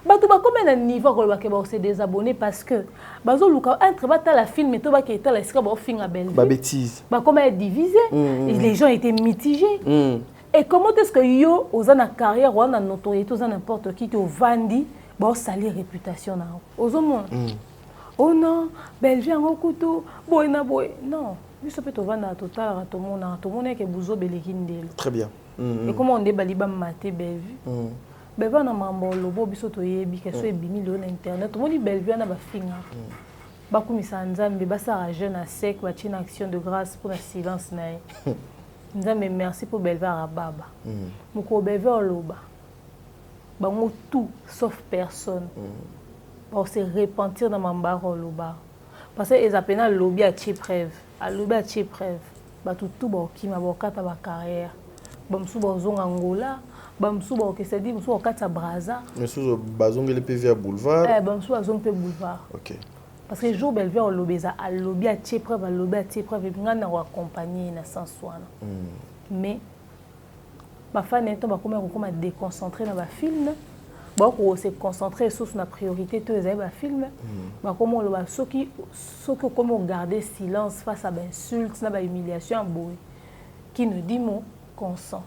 Bah tu ba combien de niveau ko ba ke ba se désabonner parce que bazo luka entre ba ta la film et to ba ke ta la sika ba fin à Bellevue. Ba bêtise. Bah comment être divisé et les gens étaient mitigés. Et comment est-ce que yo oza na carrière ou na notoriété oza n'importe qui to vandi ba sali réputation na. Ozo mon. Oh non, Bellevue en couteau, boy na boy. Non, juste peut vendre à total à tout le monde que bouzo belekindel. Très bien. Et comment on déballe ba maté Bellevue. Bellevue na mambo lobo biso to yebi que so ebi million internet. Tout le monde Bellevue na ba finga. Ba kumisa nzambe ba sa jeune à sec ba tina action de grâce pour la silence na. Nzambe merci pour Bellevue à baba. Moko Bellevue loba. Ba mo tout sauf personne. Pour se repentir dans mon bar au loba. Parce qu'ils appellent le lobby à preuve. À lobby à preuve. Bah tout qui m'a bakata ba carrière. Bamsou bazong Angola, bamsou ba que c'est dit bamsou bakata Braza. Mais sous bazong le PV à boulevard. Bamsou bazong pe boulevard. OK. Parce que jour Bellevue au lobby à lobby à preuve, à lobby à preuve et ngana wa accompagner na sens wana. Mais ba fan neto ba comment déconcentrer dans ba film. Bon, on s'est concentré sur la priorité de tous les films. Comment on va comment garder silence face à l'insulte, à l'humiliation, qui nous dit mon consent.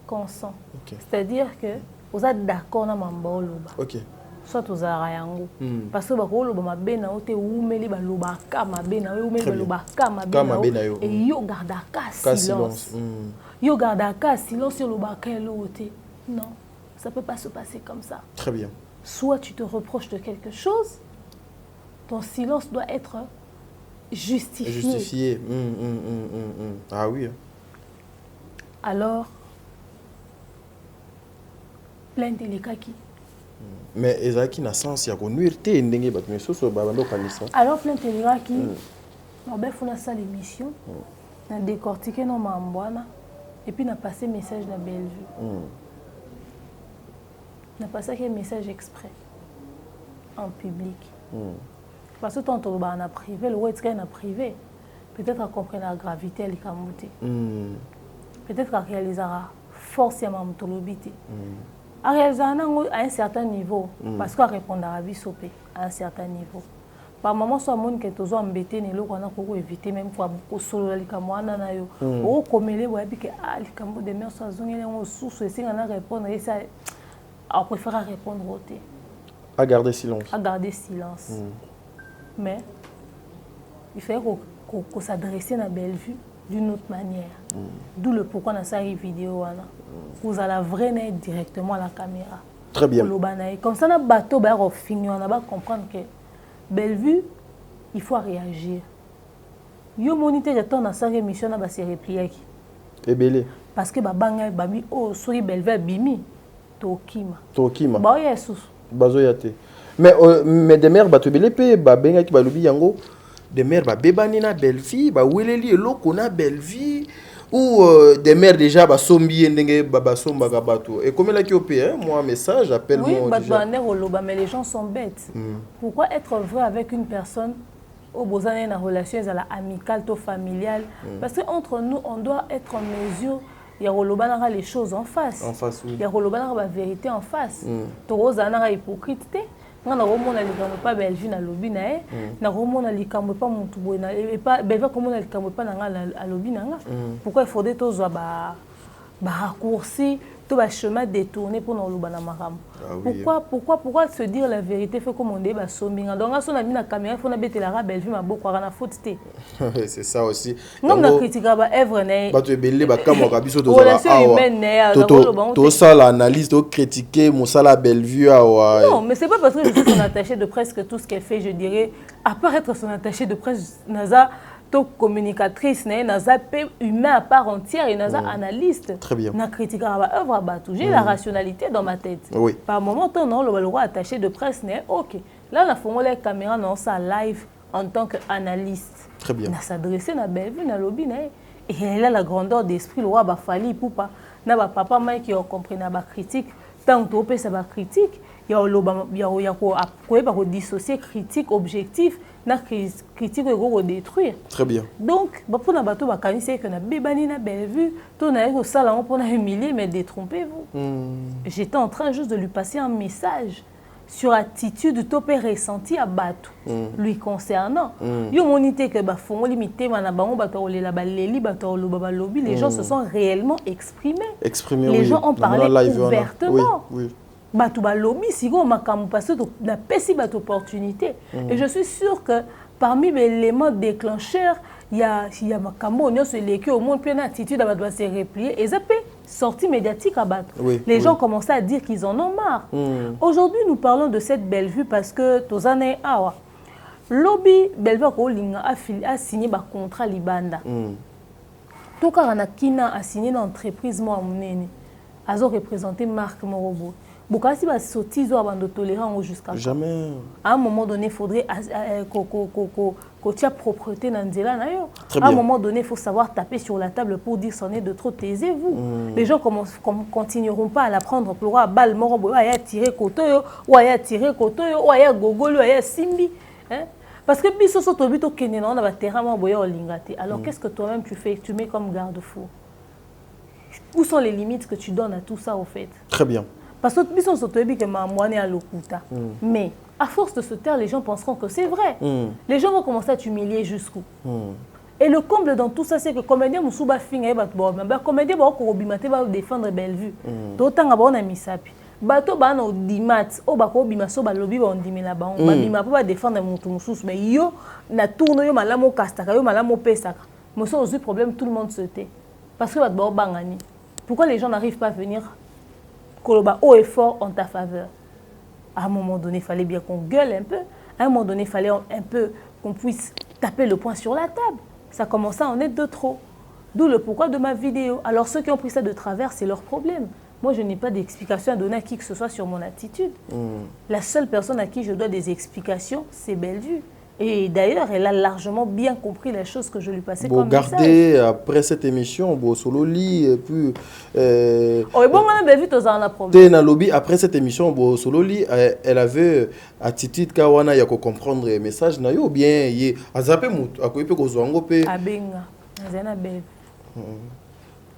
Consent. C'est-à-dire que vous êtes d'accord avec mon loba. OK. Soit vous avez yango. Parce que vous loba ma bena ote umeli ba loba ka ma bena umeli ba loba ka ma bena et yo garda ka silence. Yo garda ka silence yo loba ka lote. Non. Ça ne peut pas se passer comme ça. Très bien. Soit tu te reproches de quelque chose, ton silence doit être justifié. Justifié. Ah oui. Alors, plein de cas qui Mais ezaki na sens ya konuire te ndenge bato misusu babando kanisa. Alors plainte elingaki babefuna ça l'émission na décortiquer no mambwana et puis na passé message na Bellevue. Na passé un message exprès en public. Parce que tant on a privé, le web est privé. Peut-être à comprendre la gravité et la gravité. Peut-être à réaliser forcément l'obité. À réaliser à un certain niveau, parce qu'à répondre à la vie sopé à un certain niveau. Par moment, soit monde qui est toujours embêté, ne l'on a pour éviter même pour solo les camoana na yo. Ou comme les ouais que les camo de mer soit zone les sources et si on a répondre et ça, on préfère répondre au thé. À garder silence. À garder silence. Mais il faut qu'on s'adresse à Bellevue d'une autre manière. D'où le pourquoi dans cette vidéo, vous allez vraiment directement à la caméra. Très bien. Comme ça, on a bateau, on va comprendre que Bellevue, il faut réagir. Yo monité de temps dans cette émission, on va se replier. Et belé. Parce que babanga bami oh sori Bellevue bimi tokima. Tokima. Ba yesus. Bazoyate. Mais des mères bato belé pe ba benga ki balobi yango. Des mères ba bebani na Bellevue, ba weleli eloko na Bellevue ou des mères déjà ba sombi ndenge ba somba ka bato. Et comme là qui opé hein, moi un message j'appelle oui, moi déjà. Oui, mais les gens sont bêtes. Pourquoi être vrai avec une personne au besoin d'une relation amicale ou familiale? Parce qu'entre nous, on doit être en mesure il y a les choses en face. En face, oui. Il y a la vérité en face. Tu as hypocrite. On a pas Bellevue na lobby na e na romona likambo pas mutu boina et pas beva comme on a likambo pas na nga lobby na nga. Pourquoi il faudrait tous ba raccourci tout ba chemin détourné pour nous lobana maram. Pourquoi se dire la vérité fait comme on dit ba sombinga donc on a mis la caméra faut na betela ra Bellevue ma boko na faute té. C'est ça aussi. Non na critique ba œuvre na ba to belé ba kamwa biso to relation humaine na to ça l'analyse to critiquer Moussala Bellevue awa. Non mais c'est pas parce que je suis son attaché de presse que tout ce qu'elle fait je dirais à part être son attaché de presse naza communicatrice, naza humain à part entière et naza analyste. Très bien. Na critique à œuvre à j'ai la rationalité dans ma tête. Oui. Par moment on le roi attaché de presse OK. Là on a fait la caméra dans sa live en tant qu'analyste. Très bien. On a s'adressé na Bellevue na lobby et elle a la grandeur d'esprit le roi ba fali pour pas na ba papa mai qui ont compris na ba critique tant to pe ça ba critique il y a ko dissocier critique objectif na critique ko détruire. Très bien. Donc pour na bato ba kanisi que na bebani na Bellevue to na ko sala on pour na humilier mais détrompez-vous. J'étais en train juste de lui passer un message sur attitude topé ressenti à bato lui concernant. Yo monité que ba fongo limité mana bango bato la baleli bato lo baba lobby les gens se sont réellement exprimés. Les gens ont parlé ouvertement. Oui. Bato ba lobby sigo makambo parce que na pesi bato opportunité. Et je suis sûre que parmi les éléments déclencheurs il y a makambo on se léqué au monde plein attitude à bato se replier et ça peut sortie médiatique à battre. Les gens commençaient à dire qu'ils en ont marre. Aujourd'hui, nous parlons de cette Bellevue parce que Tozane Awa, lobby Bellevue a signé un contrat Libanda. Tout cas, Kina a signé une entreprise moi a représenté Marc Morobo. Bokasi va sortir de tolérant jusqu'à jamais. À un moment donné, il faudrait que tu aies propreté dans le à un moment donné, il faut savoir taper sur la table pour dire c'en est de trop, taisez-vous. Les gens continueront pas à la prendre pour voir balle morobo, à tirer kotoyo, ou à tirer kotoyo, ou à gogolo, ou à simbi. Parce que biso soto bito kenena on a terrain boya olingate. Alors qu'est-ce que toi-même tu fais? Tu mets comme garde-fou. Où sont les limites que tu donnes à tout ça au fait? Très bien. Parce que biso soto ebi que mamouane à l'okuta. Mais à force de se taire, les gens penseront que c'est vrai. Les gens vont commencer à t'humilier jusqu'où. Et le comble dans tout ça, c'est que comédien Moussouba Finga, comédien va défendre Bellevue. D'autant qu'on a mis ça. Bato ba na dimat o ba ko bima so ba lobi ba ondimela ba on ba bima pa défendre mutu mususu mais yo na tourno yo malamo kastaka yo malamo pesaka mo so ozu problème tout le monde se tait parce que ba bangani. Pourquoi les gens n'arrivent pas à venir koloba haut et fort en ta faveur? À un moment donné, il fallait bien qu'on gueule un peu. À un moment donné, il fallait un peu qu'on puisse taper le poing sur la table. Ça commençait à en être de trop. D'où le pourquoi de ma vidéo. Alors ceux qui ont pris ça de travers, c'est leur problème. moi je n'ai pas d'explication à donner à qui que ce soit sur mon attitude. La seule personne à qui je dois des explications, c'est Bellevue. Et d'ailleurs, elle a largement bien compris les choses que je lui passais comme message. Regardez, après cette émission, bon, solo lit, et puis... Oh, et bon, on a Bellevue, tu as un problème. Après cette émission, bon, solo lit, elle avait attitude kawana ya ko comprendre le message na yo bien ye azape mutu akoipe ko zwango pe abenga nazana Bellevue.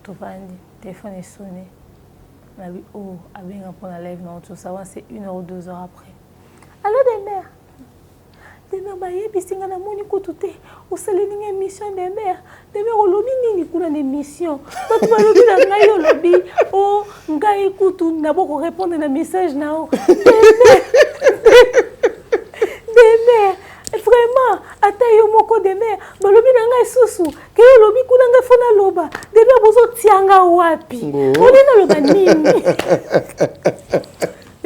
Topandi, téléphone est sonné. On a dit, oh, abenga pour la live, non, tout ça, c'est 1 heure ou 2 heures après. Allô, des mères? Des mères, bah, yé, bisinga na moni koutoute. Ou salini une émission des mères. Des mères, au lobby, nini, kuna une émission. Toi, tu vas lobby, la ngaï, au lobby. Oh, ngaï, koutou, n'a pas répondre à un message, na. Des mères. Vraiment, ata yo moko de mer, balobi nanga susu, ke yo lobi kuna nga fona loba, de mer bozo tianga wapi. Oni na loba nini?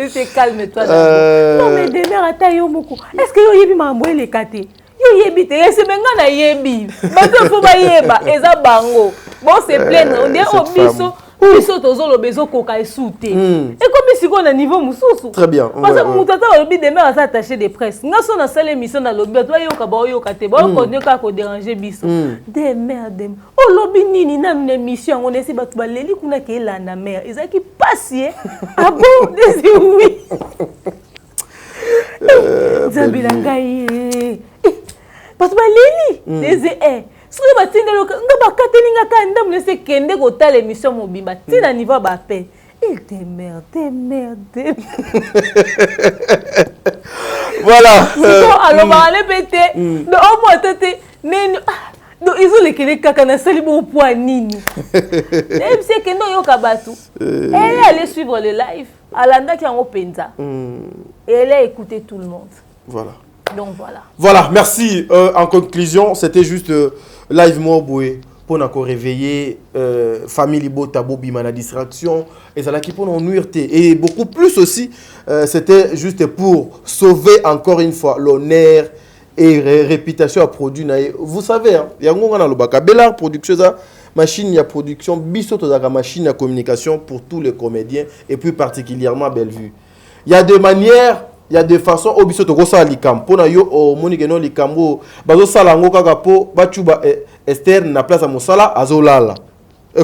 C'est calme-toi d'abord. Non mais de mer ata yo moko. Est-ce que yo yebi mambo ele kate? Yo yebi te, se menga na yebi. Bato fo ba yeba, eza bango. Bon c'est plein, on dit obiso. Biso tozolo bezo koka esute. Et comme si on a niveau mususu. Très bien. Parce que mutata obi de mer attaché de presse. Nga so na salle émission na lobi, toi yo ka ba yo ka te ba ko ne ka ko déranger biso. De mer dem. O lobi nini na une émission on essaie ba tuba leli kuna ke la na mer. Ezaki passer. Ah bon, des oui. Zabila ngai. Parce que leli des si vous avez dit que vous avez dit que vous avez l'émission mobile, vous avez niveau de paix. Il te merde. Voilà. Alors, on va aller péter. Donc, au moins, ils ont les clés de sali bon point nini. Même si que non yokabatu. Elle allait suivre le live. Alanda qui en openza. Et elle a écouté tout le monde. Voilà. Donc voilà. Voilà, merci. En conclusion, c'était juste live Moboué pour nous réveiller famille Bota Bobi la distraction et ça là qui pour nous nuire et beaucoup plus aussi c'était juste pour sauver encore une fois l'honneur et réputation à produit. Vous savez, il y a un baka Bella production ça machine à production biso to machine à communication pour tous les comédiens et plus particulièrement Bellevue. Il y a des manières. Il y a des façons au biso to kosa likam pona yo o monike no likambo bazo sala ngo kaka po bachuba Esther na place à mosala azolala.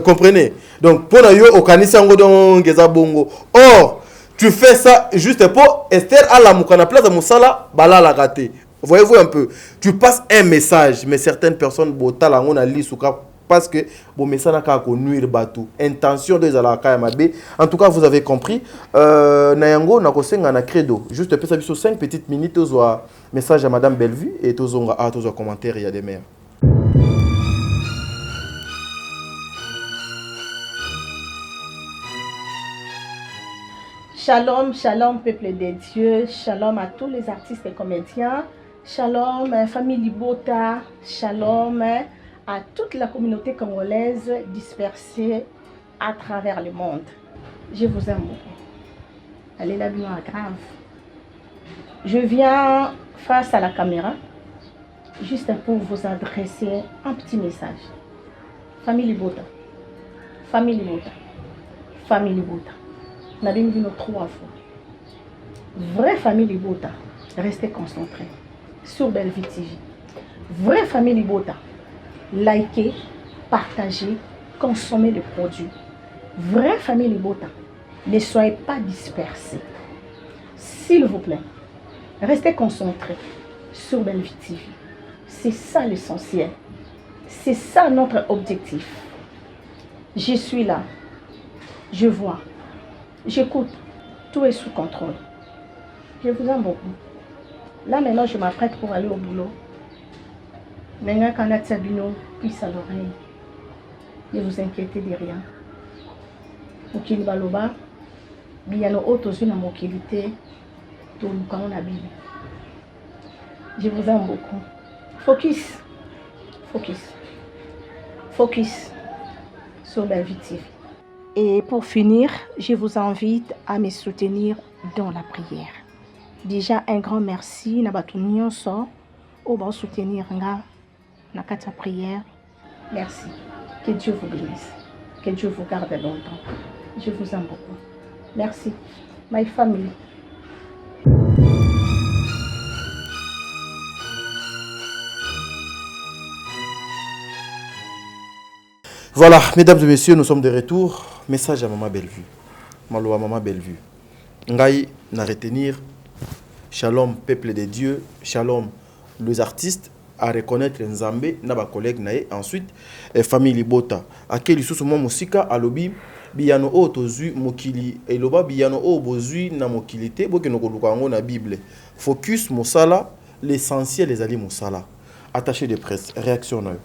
Comprenez? Donc pona yo o kanisa ngo donc eza bongo. Or, tu fais ça juste pour Esther à la mukana place à mosala balala raté. Voyez-vous un peu, tu passes un message mais certaines personnes botala ngo na lisuka parce que bon message n'a qu'à nuire batou intention de la KMB. En tout cas vous avez compris nayango na kosenga na credo juste peut ça 5 petites minutes aux message à madame Bellevue et tous aux commentaires il y a des mères. Shalom, shalom peuple de Dieu, shalom à tous les artistes et comédiens, shalom famille Libota, shalom à toute la communauté congolaise dispersée à travers le monde. Je vous aime beaucoup. Allez la bien grave. Je viens face à la caméra juste pour vous adresser un petit message. Famille Libota. Famille Libota. Famille Libota. Nous avons vu nos 3 fois. Vraie famille Libota. Restez concentrés sur Bellevue TV. Vraie famille Libota. Likez, partagez, consommez le produit. Vraie famille Libota, ne soyez pas dispersés. S'il vous plaît, restez concentrés sur Bellevue TV. C'est ça l'essentiel. C'est ça notre objectif. Je suis là. Je vois. J'écoute. Tout est sous contrôle. Je vous aime beaucoup. Là maintenant, je m'apprête pour aller au boulot. Maintenant, quand la Sabino pisse à l'oreille, ne vous inquiétez de rien. Mokili baloba, biyano otozu na mokilité, tout le monde a bien. Je vous aime beaucoup. Focus, focus, focus sur Bellevue TV. Et pour finir, je vous invite à me soutenir dans la prière. Déjà un grand merci nabatu nyonso o ba soutenir nga na kata prière. Merci. Que Dieu vous bénisse. Que Dieu vous garde longtemps. Je vous aime beaucoup. Merci. My family. Voilà, mesdames et messieurs, nous sommes de retour. Message à Maman Bellevue. Malo à Maman Bellevue. Ngaï, n'a retenir. Shalom, peuple de Dieu. Shalom, les artistes. À reconnaître Nzambe, naba collègue nae. Ensuite, famille Libota. À quel sous mon musika à lobby. Biyano o tozu mokili. Et loba biyano o bozui na mokilité. Boke no kolukango na Bible. Focus Moussala. L'essentiel les alliés Moussala. Attaché de presse. Réaction nae.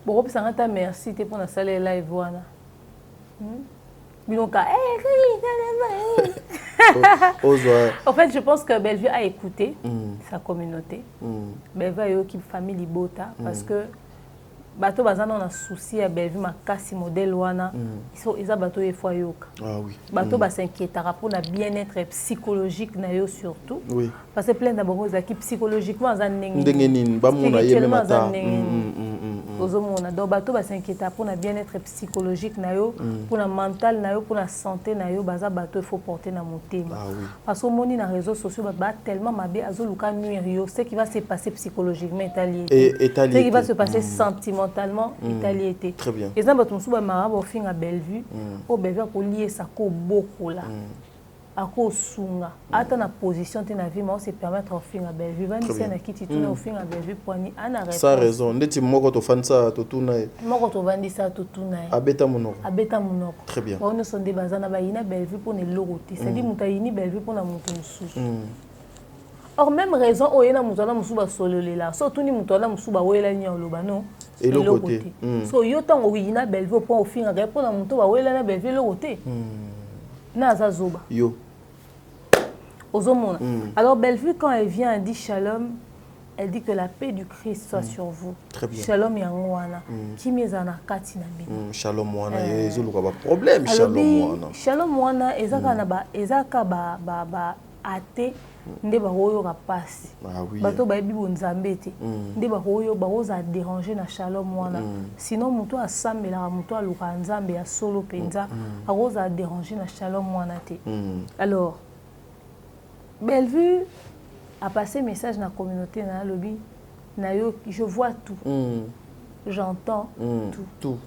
Bon, merci pour la salle live. En fait, je pense que Bellevue a écouté sa communauté. Bellevue a eu une famille Libota parce que bateau bazana on a souci à Bellevue ma casse modèle wana ils ont bateau et fois yoka. Ah oui. Bateau ba s'inquiétera pour la bien-être psychologique na yo surtout. Oui. Parce que plein d'abord aux équipes psychologiquement za ndengeni ba mona yeme mata. Ozomona donc bateau ba s'inquiéter pour la bien-être psychologique na yo, pour la mental na yo, pour la santé na yo, baza bateau il faut porter na motema. Ah oui. Parce que moni na réseaux sociaux ba tellement mabe azoluka nuire yo, ce qui va se passer psychologiquement italiété. Ce qui va se passer sentimentalement italiété. Très bien. Et ça bateau musuba marabout au fin à Bellevue, au Bellevue ko lier ça ko beaucoup là. Ako sunga ata na position te na vie mais on se permettre au fin à Bellevue vani c'est na kiti tuna au fin à Bellevue poani ana réponse ça raison ndeti moko to fansa to tuna moko to vandi ça to tuna abeta monoko très bien on ne sont des bazana ba ina Bellevue pour ne loroté c'est dit muta ini Bellevue pour na mutu mususu or même raison o yena mutu na musuba sololela so tuni mutu na musuba wela nya oloba non et le côté so yo tango ina Bellevue pour au fin à pour na mutu ba wela na Bellevue loroté Naza Zoba. Yo. Ozomona. Alors Bellevue, quand elle vient, elle dit Shalom, elle dit que la paix du Christ soit sur vous. Très bien. Shalom Yangwana. Kimezana Katina Bino. Shalom Wana. Il y a un problème. Shalom Wana. Shalom Wana. Ezaka ba ate. Ndeba hoyo rapasi. Ah oui. Bato ba bibo nzambete. Ndeba hoyo ba oza déranger na Shalom Wana. Sinon muto asambela muto aluka nzambe ya solo penza. A oza déranger na Shalom Wana te. Alors Bellevue a passé message dans la communauté dans le lobby. Je vois tout. J'entends tout.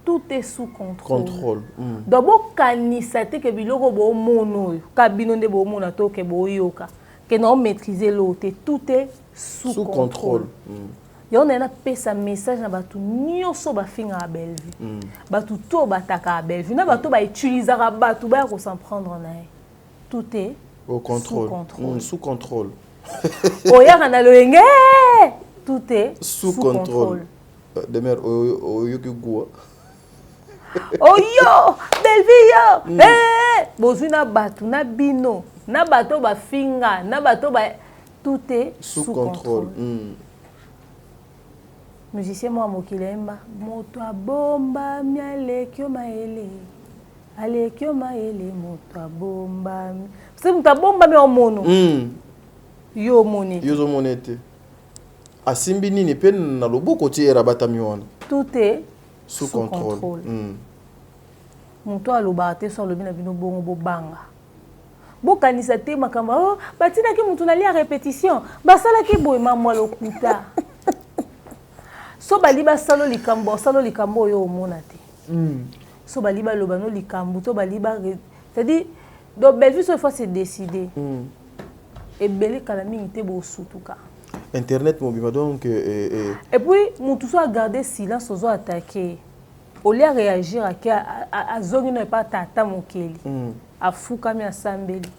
Tout est sous contrôle. D'abord, kanisa te ke biloko bo mono, ka binonde bo mona to ke bo yoka, ke non maîtriser l'autre, tout est sous contrôle. Yo na pesa message na batu nyoso ba finga a Bellevue. Batu to bataka a Bellevue, na batu ba utiliser batu ba ko s'en prendre na. Tout est au contrôle. Sous contrôle. Oya kana loenge, tout est sous contrôle. Demer oyoki gua. Oh yo, Bellevue yo. Bozu na batu na bino, na bato ba finga, na bato ba tout est sous contrôle. Musicien moi mokilemba, moto bomba mialekyo maele. Alekyo maele moto bomba. C'est moto bomba me omono. Yo monete. Yo monete. Asimbi nini pe na loboko tiera batamiwana. Tout est sous contrôle. Moto alobate sur le bina bino bongo banga. Bokanisa te makamba oh batina ki mutu na lia répétition. Basala ki boy mamwa lokuta. So baliba salo likambo yo omona te. So baliba lobano likambo to baliba c'est-à-dire donc Bellevue cette fois c'est décidé. Et belé kala mingi te bo sutuka. Internet mobile donc et puis mutu so a gardé silence ozo attaquer. Au lieu de réagir à zone ne pas tata mokeli. A fuka mi asambeli.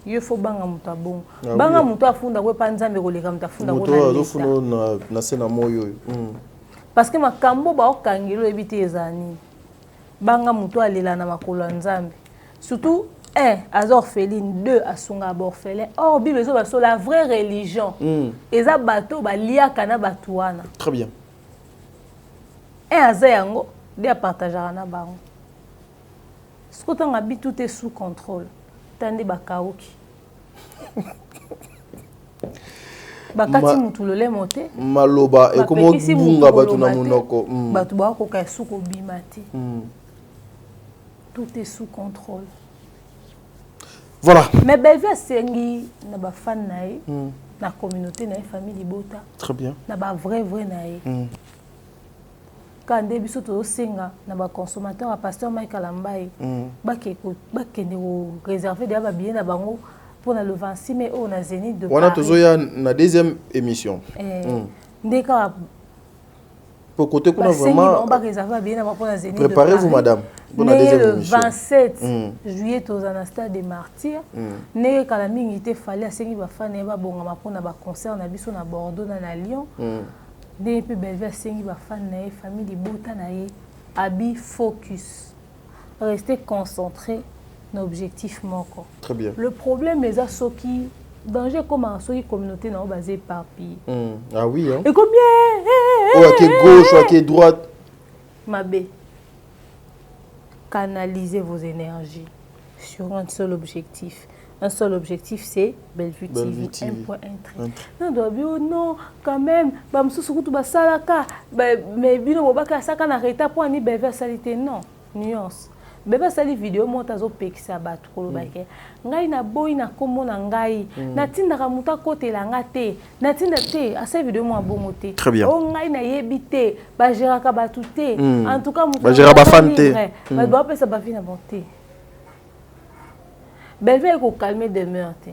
Il faut banga muta bon. Banga muta funda we panzambe ko leka muta funda ko na. Muto funda na sena moyo. Parce que makambo ba okangelo ebite ezani. Banga muto alela na makolo nzambe. Surtout 1 azorpheline, 2 asunga orphelin. Or Bible zo ba so la vraie religion. Eza bato ba liaka na batuana. Très bien. 1 azayango de partager na bango. Ce que tu as tout est sous contrôle. Tande bakaoki. bakati mutu lole mote maloba et comment bunga batu na munoko batu ba ko ka suko bimate tout est sous contrôle. Voilà. Mais Bellevue sengi na ba fan nae na communauté na famille Libota. Très bien. Na ba vrai nae. Quand biso to senga na ba consommateur à pasteur Michael Ambaye ba kende ko réserver des ba bien na bango pour le 26 mai au na Zénith de Paris. On a tozoya na deuxième émission. Ndeka pour côté qu'on a vraiment préparez-vous madame pour la deuxième émission. Le 27 juillet aux Anastas des Martyrs né kala mingi te fallait asengi ba fan ba bonga pour na ba concert na biso na Bordeaux na Lyon né pe Bellevue asengi ba fan na famille Libota na abi focus rester concentré na objectif moko. Très bien. Le problème est à ceux qui danger comme en soki communauté non basée par pays. Ah oui hein. Et combien ou à qui gauche ou à qui droite. Mabé. Canalisez vos énergies sur un seul objectif. Un seul objectif, c'est Bellevue TV. Un point un trait. Non, quand même. Mais bino bobaka saka na reta pour ni Bellevue salité non. Nuance. Beba sali vidéo monta zo pekisa batu kolobake ngai na boy na kombo na ngai natinda ka muta kote la ngate natinda te asa vidéo mo bongo te o ngai na yebite ba gera ka batu te en tout cas muta ba gera ba fante ba doit pesa ba vie na bonté Bellevue ko calmer demeure te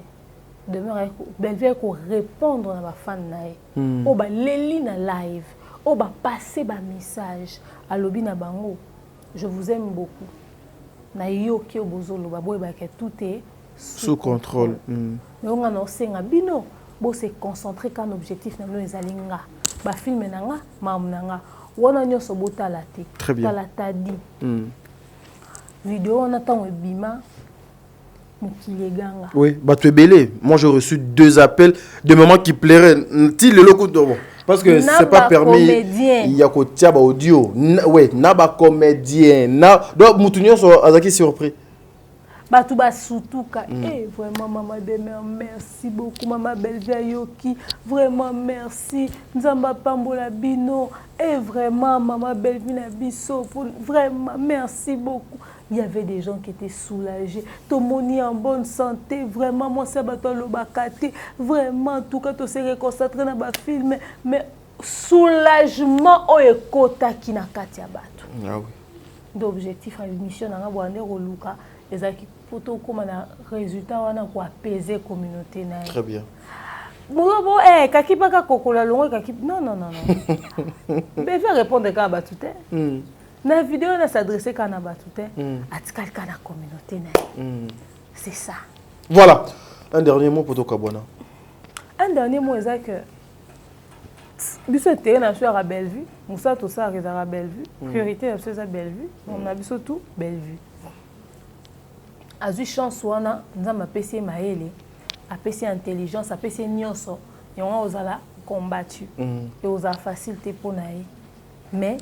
demeure Bellevue ko répondre na ba fan nae o ba leli na live o ba passer ba message à lobi na bango je vous aime beaucoup. Na yoki obozolo baboy ba ke tout est sous contrôle. Mais on a senga bino bo se concentrer quand objectif na les alinga ba film nanga mam nanga wona nyoso botala te tala tadi vidéo on attend bima mukileganga oui ba tu es belé moi j'ai reçu 2 appels de moments qui plairaient ti le loco bon parce que c'est pas permis il y a ko tia ba audio ouais na ba comédien na donc mutunyo so azaki surpris ba tu ba sutuka vraiment maman Demer merci beaucoup maman Bellevue yoki vraiment merci nzamba pambola bino et vraiment maman Bellevue na biso vraiment merci beaucoup. Il y avait des gens qui étaient soulagés. Tomoni en bonne santé. Vraiment, moi, c'est le bakate. Vraiment, en tout cas, tu sais concentré dans le film. Mais soulagement, au ekota qui n'a qu'à tirer batu. Ah oui. L'objectif à l'émission, on a besoin de reluka. Et ça qui poto comme un résultat, on a quoi apaiser la communauté. Très bien. Bon, kaki paka kokola longo kaki. Non. Mais je vais répondre à batu. La vidéo on s'adressé à Nabatouté, à la communauté. C'est ça. Voilà. Un dernier mot pour Tokabwana. Un dernier mot est que biso terrain sur à Bellevue, Moussa tout ça à Bellevue, priorité à Bellevue, on a biso tout Bellevue. Azu chance wana nzamba PC maele, a PC intelligence, a PC nyonso, et on a osala combattu et osa facilité pour naï. Mais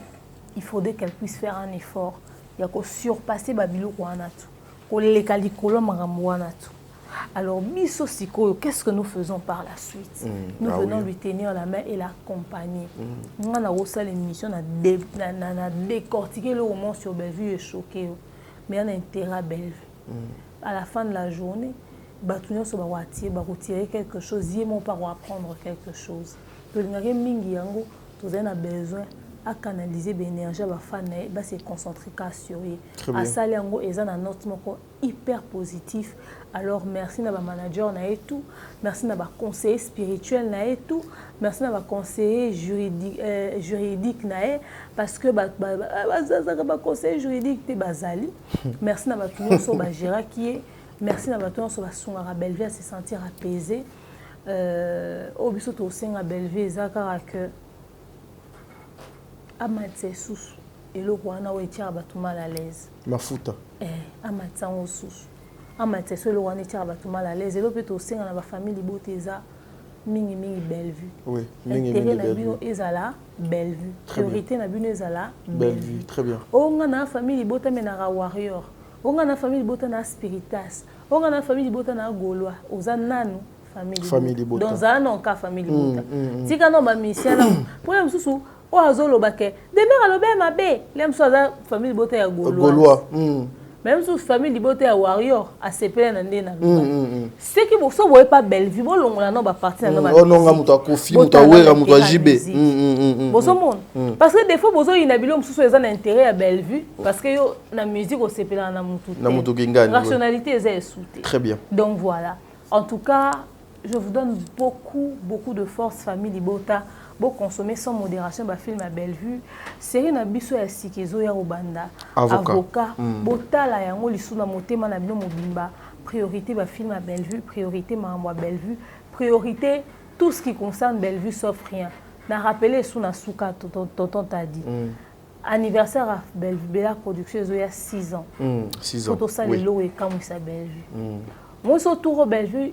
il faudrait qu'elle puisse faire un effort. Il y a qu'à surpasser Babilo Kouanatou. Qu'au lekali kolom Ramouanatou. Alors, Biso Siko, qu'est-ce que nous faisons par la suite? Nous venons lui tenir la main et l'accompagner. Nous avons aussi l'émission, on a décortiqué le roman sur Bellevue et choqué. Mais on a intérêt à Bellevue. À la fin de la journée, Batounia va retirer quelque chose, Yémon va apprendre quelque chose. Donc, nous avons besoin à canaliser l'énergie à la se concentrer sur eux. À ça, ils ont un note hyper positif. Alors, merci à manager na tout, merci à conseiller spirituel na tout, merci à conseiller juridique na parce que conseiller juridique te bazali. Merci à tout so ba géra qui est, merci à tout so ba songa Bellevue à se sentir apaisé. Au biso to senga Bellevue ezaka que amatse susu eloko wana oetia bato mal à l'aise mafuta amatsa osusu amatse so eloko wana etia bato mal à l'aise elo pe to senga na ba famille libote eza mingi Bellevue oui mingi na bino ezala Bellevue priorité na bino ezala Bellevue très bien onga na famille libote menaka warrior onga na famille libote na spiritas onga na famille libote na gaulois oza nanu famille Libota. Dans un cas famille Libota. Si quand on va mission là, pour les sous o azolo bake. Demer alobe mabe, les sous famille Libota ya Gaulois. Même sous famille Libota ya Warrior a CPN ndé na. C'est que vous ne pas Bellevue, vous l'on non ba partir na ba. Oh non, muto kofi, muto wera, muto jibe. Parce que des fois vous avez une habilom sous les intérêt à Bellevue parce que yo na musique au CPN na mutu. Na mutu gingani. Rationalité est soutée. Très bien. Donc voilà. En tout cas, je vous donne beaucoup de force famille Libota. Bon consommer sans modération ba film à Bellevue. Série na biso ya Sikezo ya Obanda. Avocat. Botala yango lisuna motema na bino mobimba. Priorité ba film à Bellevue, priorité mambo à Bellevue, priorité tout ce qui concerne Bellevue sauf rien. Na rappeler sous na souka tonton t'a dit. Anniversaire à Bellevue, Bella Production il y a 6 ans. 6 ans. Tout ça les lots et quand ça Bellevue. Moi sur tour Bellevue,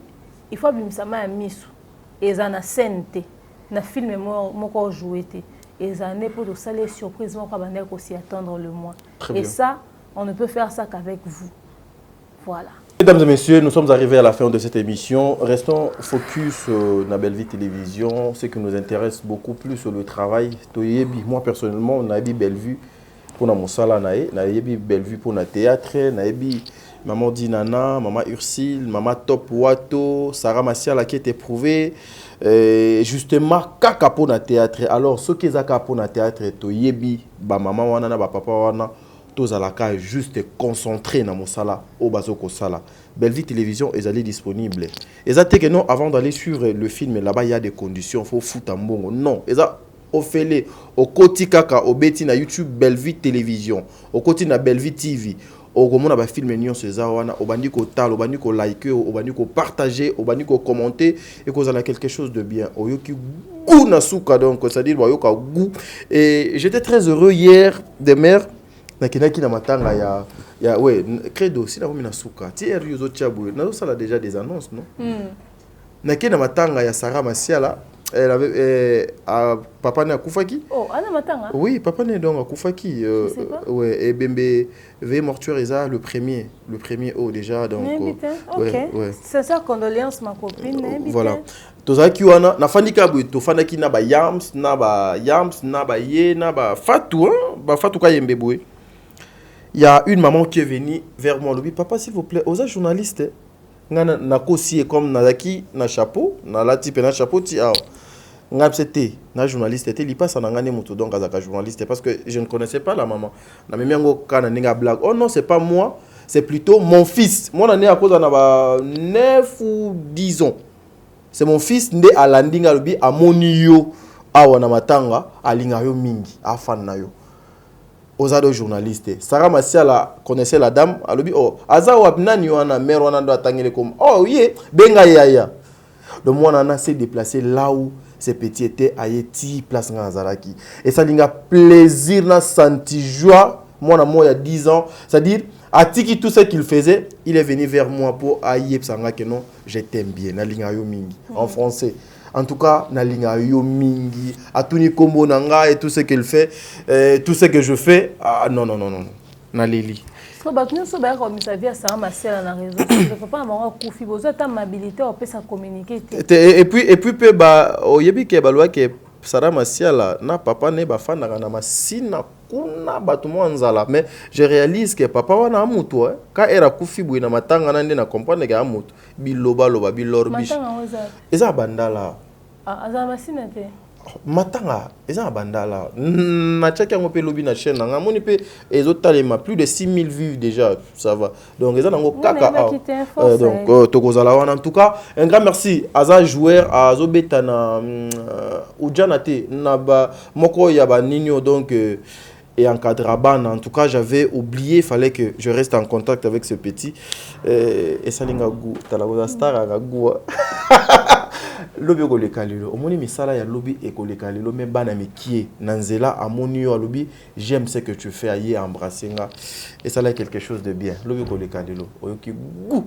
il faut bimisa ma misu. Ezana sente. Na film moko joué té et années pour ça les surprises mon cabanet aussi attendre le mois et ça on ne peut faire ça qu'avec vous. Voilà. Mesdames et messieurs, nous sommes arrivés à la fin de cette émission. Restons focus na Bellevue Télévision. Ce qui nous intéresse beaucoup plus sur le travail. Moi personnellement, on a dit Bellevue pour mon sala nae, na yebi Bellevue pour na théâtre, na yebi maman Dinana, maman Ursule, maman Top Wato, Sarah Massiala qui est éprouvée. Justement, kaka pour na théâtre. Alors, ce qui est kaka pour na théâtre, to yebi, ba maman wana na ba papa wana, tous à la cage juste concentré dans mon sala, au bazoko sala. Bellevue Télévision est allé disponible. Et ça que non, avant d'aller sur le film, là-bas il y a des conditions, faut foutre en bon. Non, et ça au félé, au côté kaka, au beti na YouTube Bellevue Télévision, au côté na Bellevue TV. Au moment où on film Nyon César, on bandi ko tal, on bandi ko like, on bandi ko partager, on bandi ko commenter et qu'on a quelque chose de bien. Au yoki goût na souka donc c'est-à-dire yoka goût. Et j'étais très heureux hier de mère na kinaki na matanga ya ouais credo si na na souka. Ti er yuzo tchabu. Na ça a déjà des annonces non? Na kina matanga ya Sarah Massiala. Elle avait papa né à Koufaki. Oh, Anna Matanga. Oui, papa né donc à Koufaki. Ouais, et Bembe V mortuaire Isa le premier haut déjà donc. OK. Ouais. C'est ça condoléances ma copine. Voilà. Tozaki wana na fanika bu to fanaki na ba yams na ba ye na ba fatou ba fatou ka yembe boy. Il y a une maman qui est venue vers moi, elle dit papa s'il vous plaît, aux journalistes na kosi comme nazaki na chapeau na la type na chapeau ti ah c'était na journaliste était il passe en ngane moto donc azaka journaliste parce que je ne connaissais pas la maman na memengo kana ninga blague oh non c'est pas moi c'est plutôt mon fils moi on est à cause na ba 9 ou 10 ans c'est mon fils ndé alandinga lobi amoniyo awa na matanga alinga yo mingi afan na yo aux ados journalistes. Sarah Massiala connaissait la dame. Elle dit oh aza wapnani wana mère wana ndo atangele comme oh yeah benga yaya. Le mois s'est déplacé là où ces petits étaient à Yeti place Ngazaraki. Et ça linga plaisir na senti joie moi il y a 10 ans, c'est-à-dire à tiki tout ce qu'il faisait, il est venu vers moi pour aïe psanga que non, je t'aime bien na linga yo mingi en français. En tout cas, na linga yo mingi, atuni kombo nanga et tout ce qu'il fait, tout ce que je fais, ah non, na lili. So batuni so ba comme ça via Sarah Massiala na réseau, je peux pas avoir confi besoin ta mobilité on peut ça communiquer. Et puis pe ba oyebi ke ba loi ke Sarah Massiala na papa ne ba fana na masina kuna batu mwanzala mais je réalise que papa wana amutu ka era kufi bui na matanga na ndena comprendre que amutu biloba loba bilorbish. Eza bandala. Aza masina te. Matanga, eza bandala. Na tchaki ngo pe lobi na chaîne nga moni pe ezotalema plus de 6000 vues déjà, ça va. Donc eza nango kaka. Donc tokozala wana en tout cas, un grand merci aza joueur azobeta na Ujanate na ba moko ya ba ninyo donc et encadraban. En tout cas, j'avais oublié, il fallait que je reste en contact avec ce petit. Et ça linga gou, talagoza star aga gou. Lobi ekole kalilo omoni misala ya lobi ekole kalilo mais bana mekie nanzela amoni yo lobi j'aime ce que tu fais aye embrasser nga et ça là quelque chose de bien lobi ekole kalilo oyoki goût